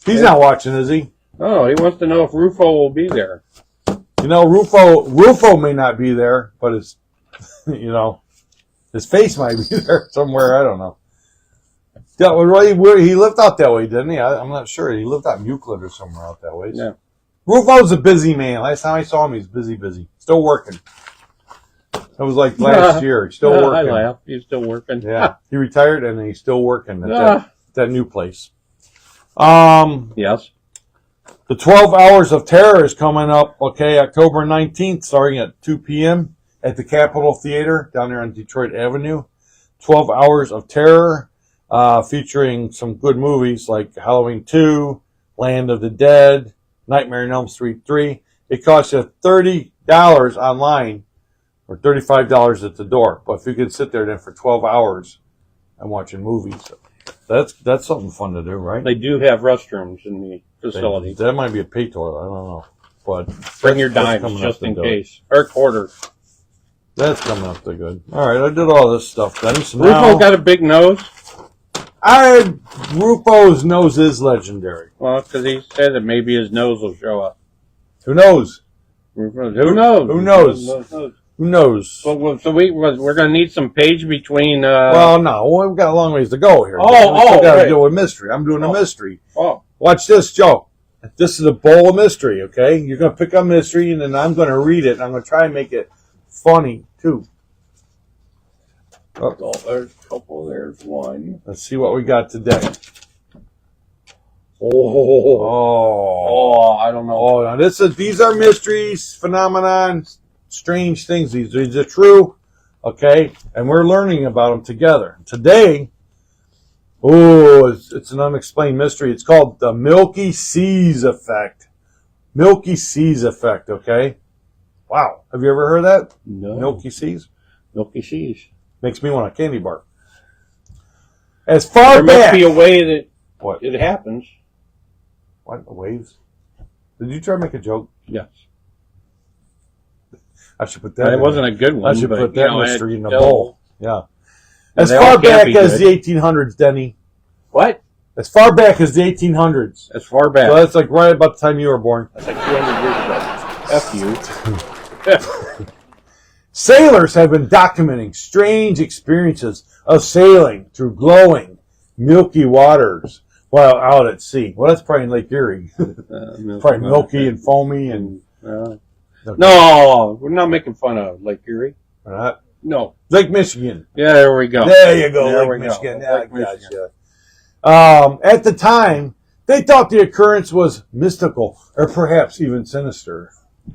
He's not watching, is he? Oh, he wants to know if Rufo will be there. You know, Rufo may not be there, but his, you know, his face might be there somewhere. I don't know. He lived out that way, didn't he? I'm not sure. He lived out in Euclid or somewhere out that way. Yeah. Rufo's a busy man. Last time I saw him, he's busy. Still working. That was like last year. He's still working. I laugh. He's still working. Yeah. He retired and he's still working at that new place. Yes. The 12 Hours of Terror is coming up, okay, October 19th, starting at 2 p.m. at the Capitol Theater down there on Detroit Avenue. 12 Hours of Terror, featuring some good movies like Halloween 2, Land of the Dead, Nightmare on Elm Street 3. It costs you $30 online or $35 at the door. But if you can sit there then for 12 hours and watching movies, that's something fun to do, right? They do have restrooms in the facility. That might be a pay toilet. I don't know. But bring your dimes just in case. Or quarters. That's coming up to good. All right, I did all this stuff then. So Rufo got a big nose? Rufo's nose is legendary. Well, because he said that maybe his nose will show up. Who knows? Who knows? Who knows? Who knows? So we're going to need some page between... Well, no. We've got a long ways to go here. Oh, got to right. deal with mystery. I'm doing a mystery. Oh. Watch this, Joe. This is a bowl of mystery, okay? You're going to pick up mystery, and then I'm going to read it, and I'm going to try and make it funny, too. Oh, there's a couple. There's one. Let's see what we got today. I don't know. Oh, now these are mysteries, phenomenon, strange things. These are true, okay? And we're learning about them together. Today, it's an unexplained mystery. It's called the Milky Seas effect. Milky Seas effect, okay? Wow. Have you ever heard that? No. Milky Seas? Milky Seas. Makes me want a candy bar. As far there back... must be a way that What? it happens. What? The waves? Did you try to make a joke? Yes. I should put that It wasn't a good one. I should but, put that I had mystery in a to bowl. Yeah. As they all far can't back be as good. the 1800s, Denny. What? As far back as the 1800s. As far back. So that's like right about the time you were born. That's like 200 years ago. F you. Sailors have been documenting strange experiences of sailing through glowing, milky waters while out at sea. Well, that's probably in Lake Erie. Probably milky and foamy and... Okay. No, we're not making fun of Lake Erie. We're not? No. Lake Michigan. Yeah, there we go. There you go, There Lake we Michigan. go. Yeah, Lake Michigan. gotcha. At the time, they thought the occurrence was mystical or perhaps even sinister.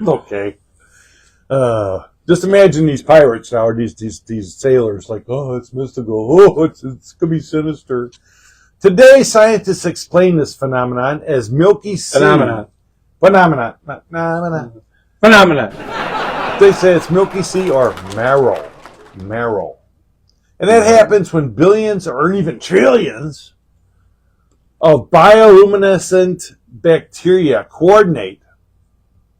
Okay. Just imagine these pirates now, or these sailors, like, oh, it's mystical. Oh, it's could be sinister. Today, scientists explain this phenomenon as Milky Sea. Phenomenon. They say it's Milky Sea or marrow. And that happens when billions or even trillions of bioluminescent bacteria coordinate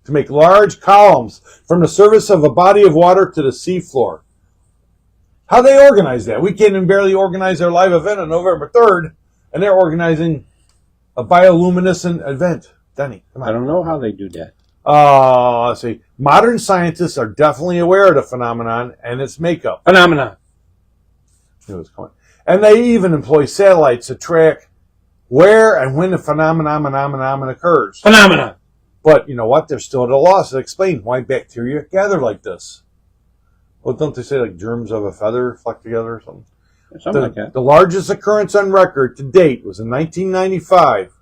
to make large columns from the surface of a body of water to the seafloor. How they organize that? We can't even barely organize our live event on November 3rd, and they're organizing a bioluminescent event. Denny, come on. I don't know how they do that. Let's see. Modern scientists are definitely aware of the phenomenon and its makeup. Phenomenon. And they even employ satellites to track where and when the phenomenon occurs. Phenomenon. But you know what? They're still at a loss to explain why bacteria gather like this. Well, don't they say like germs of a feather flock together or something? Something like that. The largest occurrence on record to date was in 1995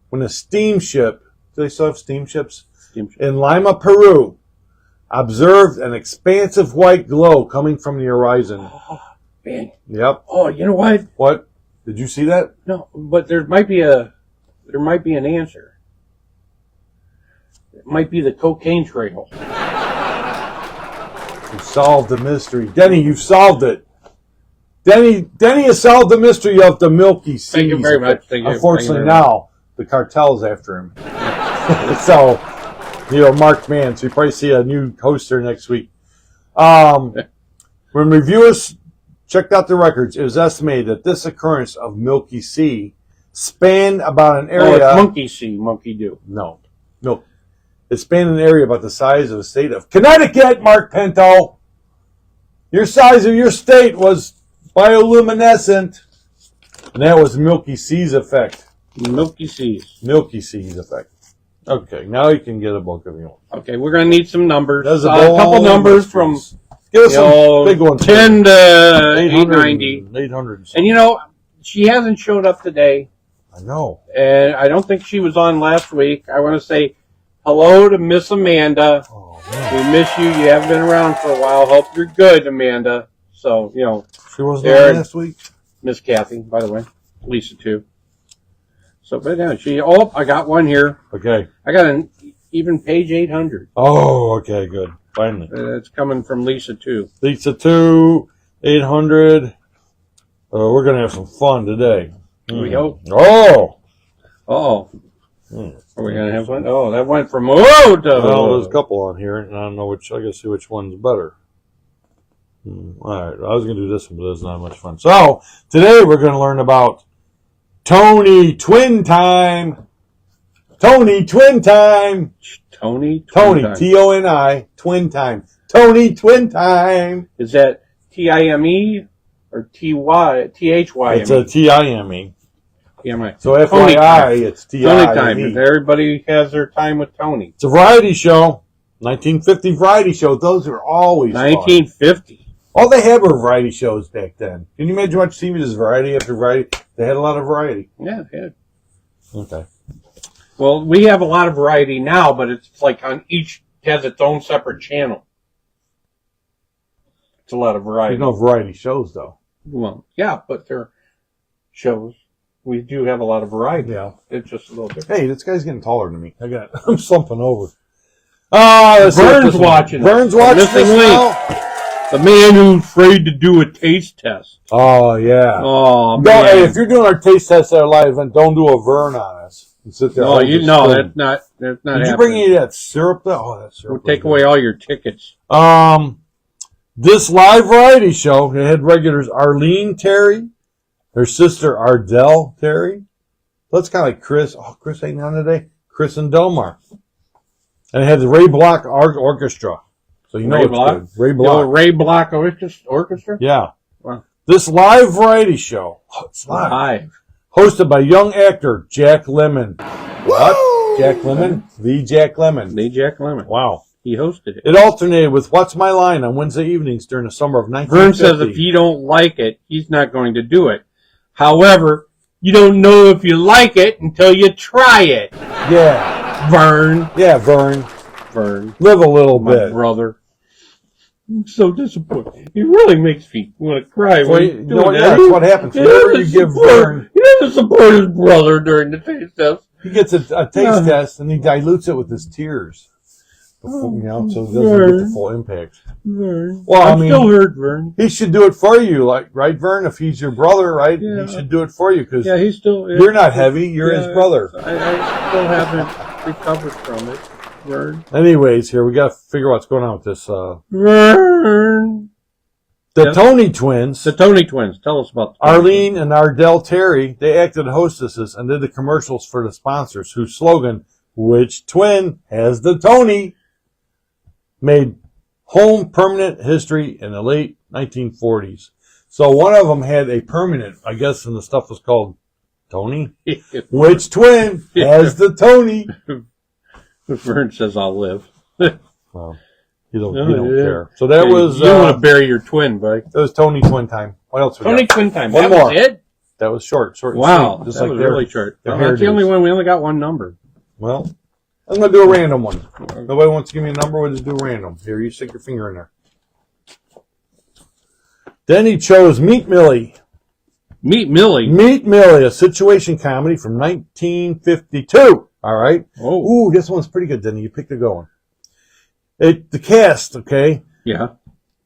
when a steamship, do they still have steamships? In Lima, Peru, observed an expansive white glow coming from the horizon. Oh, man. Yep. Oh, you know what? What? Did you see that? No, but there might be an answer. It might be the cocaine trail. You solved the mystery. Denny, you've solved it. Denny has solved the mystery of the Milky Seas. Thank you very much. Thank you. Unfortunately, now the cartel's after him. So, marked man. So you probably see a new poster next week. When reviewers checked out the records, it was estimated that this occurrence of Milky Sea spanned about an area. Oh, it's Monkey See, Monkey Do. No. It spanned an area about the size of the state of Connecticut, Mark Pinto. Your size of your state was bioluminescent. And that was Milky Seas effect. Milky Seas. Milky Seas effect. Okay, now you can get a book if you want. Okay, we're going to need some numbers. There's a couple numbers from give us some big ones. 10 to 890. 800. And she hasn't showed up today. I know. And I don't think she was on last week. I want to say hello to Miss Amanda. Oh, man. We miss you. You haven't been around for a while. Hope you're good, Amanda. So, She wasn't on last week? Miss Kathy, by the way. Lisa, too. So, but yeah, I got one here. Okay. I got an even page 800. Oh, okay, good. Finally. It's coming from Lisa, too. Lisa 2, 800. We're going to have some fun today. We hope. Oh! Oh. Are we going to have one? Oh, that went from Well, there's a couple on here, and I don't know which. I got to see which one's better. All right, I was going to do this one, but it's not much fun. So, today we're going to learn about Tony Twin Time. Tony Twin Time. Tony, T-O-N-I, Twin Time. Tony Twin Time. Is that T-I-M-E or T-Y, T-H-Y-M-E? It's a T-I-M-E. T-M-E. So FYI, it's Tony time. T-I-M-E. Everybody has their time with Tony. It's a variety show. 1950 variety show. Those are always 1950. fun. All they had were variety shows back then. Can you imagine watching TV as variety after variety? They had a lot of variety. Yeah, yeah. Okay. Well, we have a lot of variety now, but it's like on each has its own separate channel. It's a lot of variety. There's no variety shows, though. Well, yeah, but they're shows. We do have a lot of variety. Yeah. It's just a little different. Hey, this guy's getting taller than me. I'm slumping over. Vern's watching. Vern's watching Missing this link. now? The man who's afraid to do a taste test. Oh, yeah. Oh, No, man. hey, if you're doing our taste test at our live event, don't do a Vern on us. And sit there. No, that's not Did happening. you bring any of that syrup there? Oh, that syrup. We'll take away all your tickets. This live variety show, it had regulars Arlene Terry, her sister Ardell Terry. That's kind of like Chris. Oh, Chris ain't on today. Chris and Delmar. And it had the Ray Block Orchestra. So you know it's good. Ray Block. Ray Block Orchestra? Yeah. Wow. This live variety show. Oh, it's live. Hosted by young actor Jack Lemmon. What? Jack Lemmon? The Jack Lemmon. The Jack Lemmon. Wow. He hosted it. It alternated with What's My Line on Wednesday evenings during the summer of 1950. Vern says if you don't like it, he's not going to do it. However, you don't know if you like it until you try it. Yeah. Vern. Yeah, Vern. Vern. Live a little My bit. brother. I'm so disappointed. He really makes me want to cry. Well, when he's doing that. that's what happens. Whenever you give Vern, He doesn't support his brother during the taste test. he gets a taste test and he dilutes it with his tears. Before, so he doesn't get the full impact. Vern. Well, I I'm mean, still hurt, Vern. he should do it for you, right, Vern? If he's your brother, right? Yeah. He should do it for you because He's still. you're not heavy. You're his brother. I still haven't recovered from it, Vern. Anyways, here we got to figure out what's going on with this. Vern. The Tony twins. The Tony twins. Tell us about the Arlene and Ardell Terry, they acted hostesses and did the commercials for the sponsors whose slogan, "Which twin has the Tony?" made home permanent history in the late 1940s. So one of them had a permanent, I guess, and the stuff was called Tony. Which twin has the Tony? Vern says I'll live. Well, you don't care. So that was... You don't want to bury your twin, buddy. That was Tony Twin Time. What else we Tony got? Twin Time. One That more. was it? That was short. Wow. And sweet, just that like was their- really short. their That's the only hairdos. one. We only got one number. Well, I'm going to do a random one. Nobody wants to give me a number, we'll just do random. Here, you stick your finger in there. Then he chose Meet Millie. Meet Millie. Meet Millie, a situation comedy from 1952. All right? Oh. Ooh, this one's pretty good, Denny. You picked a good one. The cast, okay? Yeah.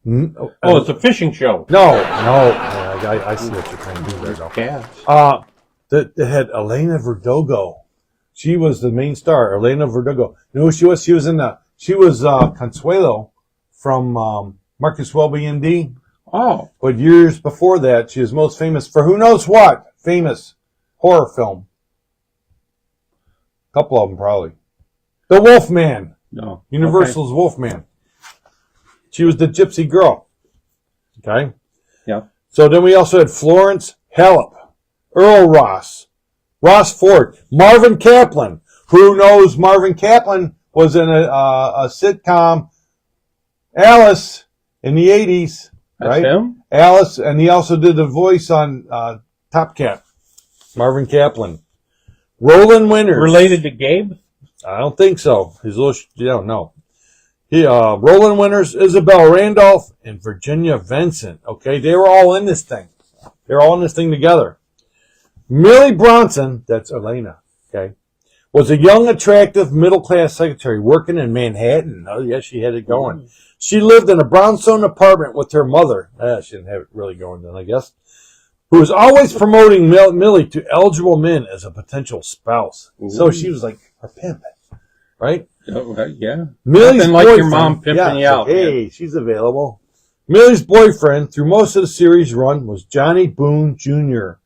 Oh, Oh, it's a fishing show. No. I see what you're trying to do there, though. Cats. They had Elena Verdugo. She was the main star, Elena Verdugo. You know who she was? She was Consuelo from Marcus Welby, MD. Oh. But years before that, she was most famous for who knows what? Famous horror film. A couple of them, probably. The Wolfman. No. Universal's Wolfman. She was the gypsy girl. Okay? Yeah. So then we also had Florence Hallop, Earl Ross, Ross Ford, Marvin Kaplan. Who knows Marvin Kaplan was in a sitcom, Alice, in the 80s. That's right? him? Alice, and he also did the voice on Top Cat. Marvin Kaplan. Roland Winters. Related to Gabe? I don't think so. He's a little, no. Roland Winters, Isabel Randolph, and Virginia Vincent. Okay, they were all in this thing. They're all in this thing together. Millie Bronson, that's Elena, okay, was a young, attractive, middle-class secretary working in Manhattan. Oh, yeah, she had it going. She lived in a brownstone apartment with her mother. She didn't have it really going then, I guess. Who was always promoting Millie to eligible men as a potential spouse. Ooh. So she was like her pimp, right? Oh, yeah. Millie's Nothing like boyfriend, your mom pimping you out. Hey, she's available. Millie's boyfriend through most of the series run was Johnny Boone Jr.,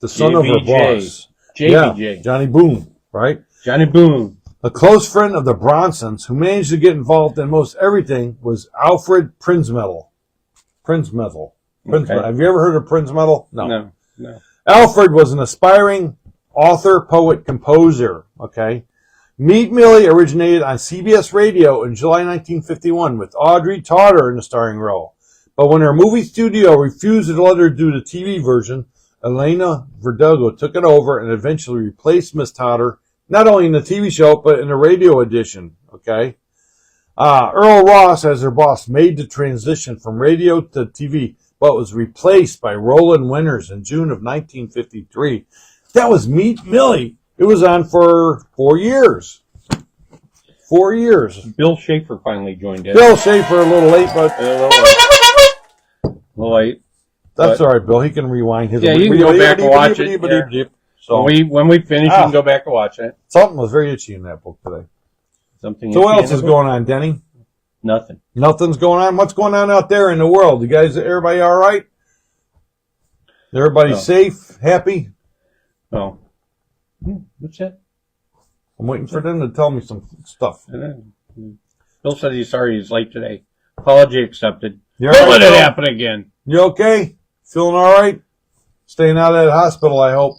the son of her boss. JBJ. Yeah, Johnny Boone, right? Johnny Boone. A close friend of the Bronsons who managed to get involved in most everything was Alfred Prinzmetal. Okay. Have you ever heard of Prinzmetal? No. Alfred was an aspiring author, poet, composer. Okay. Meet Millie originated on CBS Radio in July 1951 with Audrey Totter in the starring role. But when her movie studio refused to let her do the TV version, Elena Verdugo took it over and eventually replaced Miss Totter, not only in the TV show, but in the radio edition. Okay. Earl Ross, as her boss, made the transition from radio to TV, but was replaced by Roland Winters in June of 1953. That was Meet Millie. It was on for 4 years. 4 years. Bill Schaefer finally joined in. Bill Schaefer, a little late, but... A little late. That's all right, Bill. He can rewind his... Yeah, you can go back and watch it. Yeah. So, when we finish, you can go back and watch it. Something was very itchy in that book today. So what else is going on, Denny? Nothing. Nothing's going on? What's going on out there in the world? You guys, everybody all right? Everybody safe? Happy? No. What's that? I'm waiting for them to tell me some stuff. Bill said he's sorry he's late today. Apology accepted. Don't let it happen again. You okay? Feeling all right? Staying out of that hospital, I hope.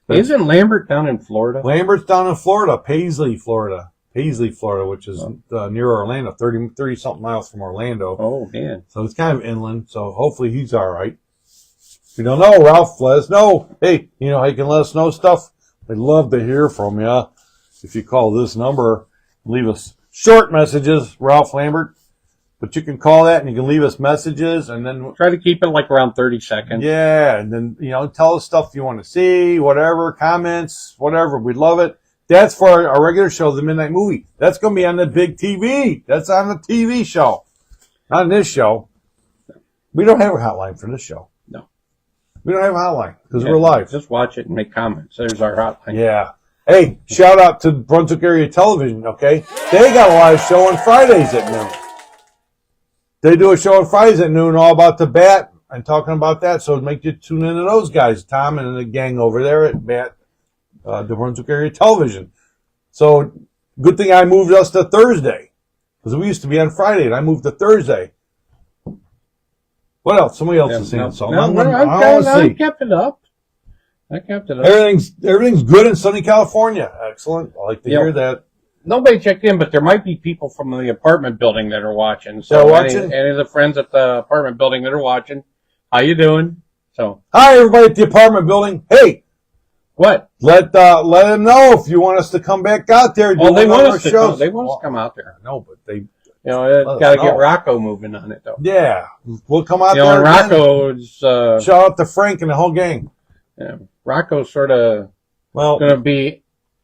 Isn't Lambert down in Florida? Lambert's down in Florida, Paisley, Florida, which is near Orlando, 30-something miles from Orlando. Oh, man. So it's kind of inland, so hopefully he's all right. If you don't know, Ralph, let us know. Hey, you know how you can let us know stuff? We'd love to hear from you. If you call this number, leave us short messages, Ralph Lambert. But you can call that and you can leave us messages and then... Try to keep it like around 30 seconds. Yeah, and then, tell us stuff you want to see, whatever, comments, whatever. We'd love it. That's for our regular show, The Midnight Movie. That's going to be on the big TV. That's on the TV show. Not on this show. We don't have a hotline for this show. No. We don't have a hotline because we're live. Just watch it and make comments. There's our hotline. Yeah. Hey, shout out to Brunswick Area Television, okay? They got a live show on Fridays at noon. They do a show on Fridays at noon all about the Bat and talking about that, so make you tune into those guys, Tom and the gang over there at Bat, the Brunswick Area Television. So, good thing I moved us to Thursday, because we used to be on Friday, and I moved to Thursday. What else? Somebody else is saying something. I kept it up. Everything's good in sunny California. Excellent. I like to hear that. Nobody checked in, but there might be people from the apartment building that are watching. So they're watching? Any of the friends at the apartment building that are watching, how you doing? So hi, everybody at the apartment building. Hey, what? Let them know if you want us to come back out there. Well, they want us to come. They want us to come out there. No, but they. Got to get Rocco moving on it though. Yeah, we'll come out there. And Rocco's shout out to Frank and the whole gang. Yeah, Rocco's sort of going to be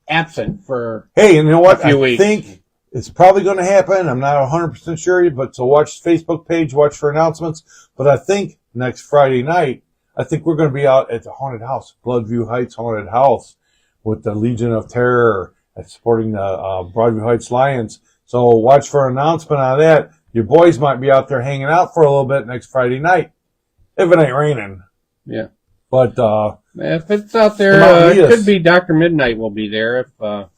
absent for you know what? a few weeks. I think it's probably going to happen. I'm not 100% sure, but so watch the Facebook page, watch for announcements. But I think next Friday night, I think we're going to be out at the Haunted House, Bloodview Heights Haunted House, with the Legion of Terror supporting the Broadview Heights Lions. So watch for an announcement on that. Your boys might be out there hanging out for a little bit next Friday night, if it ain't raining. Yeah. But if it's out there, it could be Dr. Midnight will be there if all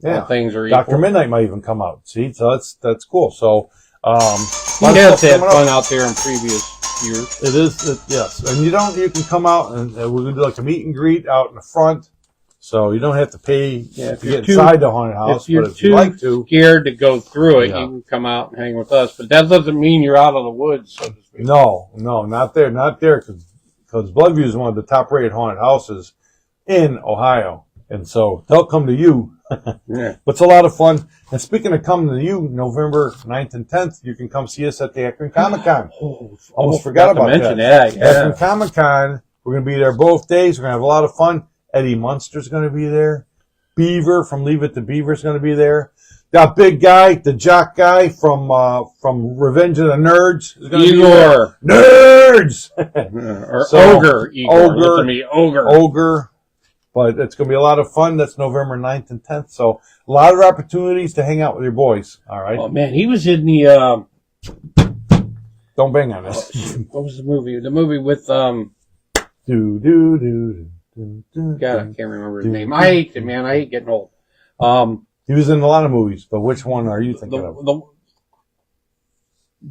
things are equal. Dr. Midnight might even come out. See, so that's cool. So he has had fun out there in previous years. It is, yes. And you can come out and we're going to do like a meet and greet out in the front. So you don't have to pay to get inside the haunted house. If you're scared to go through it, you can come out and hang with us. But that doesn't mean you're out of the woods, so to speak. No, not there. Because Bloodview is one of the top-rated haunted houses in Ohio. And so they'll come to you. Yeah. But it's a lot of fun. And speaking of coming to you, November 9th and 10th, you can come see us at the Akron Comic-Con. Almost forgot about that. Yeah. Akron Comic-Con, we're going to be there both days. We're going to have a lot of fun. Eddie Munster's going to be there. Beaver from Leave It to Beaver is going to be there. That big guy, the jock guy from Revenge of the Nerds is going to be there. Nerds! Or Ogre. Ogre. But it's going to be a lot of fun. That's November 9th and 10th. So a lot of opportunities to hang out with your boys. All right. Oh, man. He was in the... Don't bang on this. What was the movie? The movie with... God, I can't remember his name. I hate it, man. I hate getting old. He was in a lot of movies, but which one are you thinking of?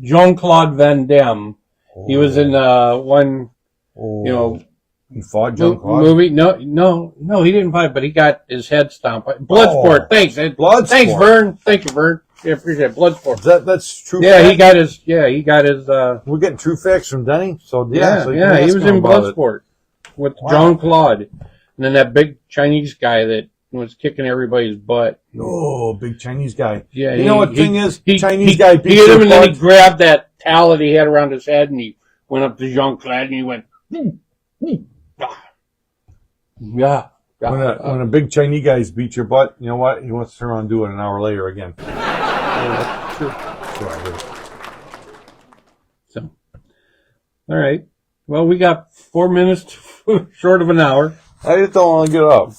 Jean-Claude Van Damme. Oh. He was in one, He fought Jean-Claude? Movie? No, he didn't fight, but he got his head stomped. Bloodsport. Oh. Thanks. Bloodsport. Thanks, Vern. Thank you, Vern. Yeah, appreciate it. Bloodsport. That's true. Yeah, facts? he got his. We're getting true facts from Denny. So he was in Bloodsport with Jean-Claude, and then that big Chinese guy that was kicking everybody's butt. Oh, big Chinese guy. Yeah, you know what thing is? Chinese guy beat hit him, and then he grabbed that towel that he had around his head, and he went up to Jean-Claude, and he went. Yeah. When a big Chinese guy beats your butt, you know what? He wants to turn around and do it an hour later again. That's true. That's what I heard. So, all right. Well, we got 4 minutes short of an hour. I just don't want to get up.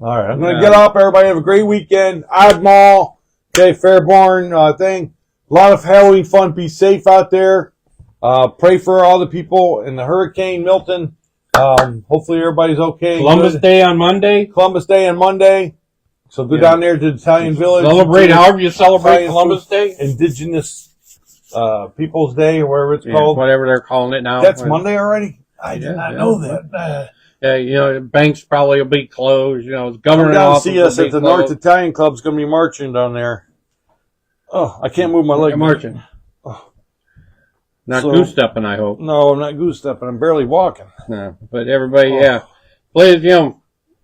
All right. I'm going to get up. Everybody have a great weekend. Oddmall. Okay, Fairborn thing. A lot of Halloween fun. Be safe out there. Pray for all the people in the Hurricane Milton. Hopefully everybody's okay. Columbus Day on Monday. So go down there to the Italian Village. Celebrate however you celebrate Columbus Day. Indigenous Peoples Day or whatever it's called. Whatever they're calling it now. That's Monday already? I did not know that. Banks probably will be closed. It's government office. See us at the North Italian Club's going to be marching down there. Oh, I can't move my leg. Marching. Oh. Not goose-stepping, I hope. No, I'm not goose-stepping. I'm barely walking. No, but everybody, please,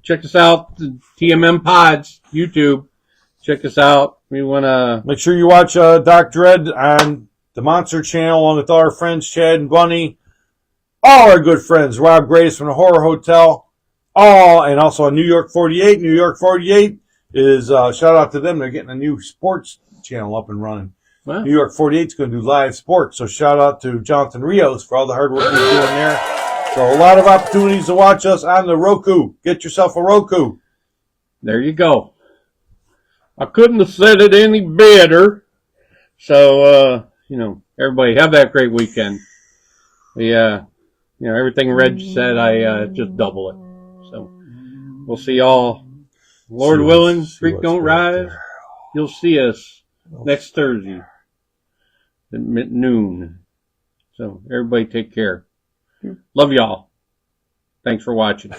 check us out. The TMM Pods, YouTube. Check us out. We want to... Make sure you watch Dr. Ed on the Monster Channel along with all our friends, Chad and Bunny. All our good friends, Rob Grace from the Horror Hotel. And also on New York 48. New York 48 is, shout out to them. They're getting a new sports channel up and running. Wow. New York 48 is going to do live sports. So shout out to Jonathan Rios for all the hard work he's doing there. So a lot of opportunities to watch us on the Roku. Get yourself a Roku. There you go. I couldn't have said it any better. So, everybody have that great weekend. Everything Reg said, I just double it. So we'll see y'all. Lord willing, Creek don't rise. You'll see us next Thursday at noon. So everybody take care. Love y'all. Thanks for watching.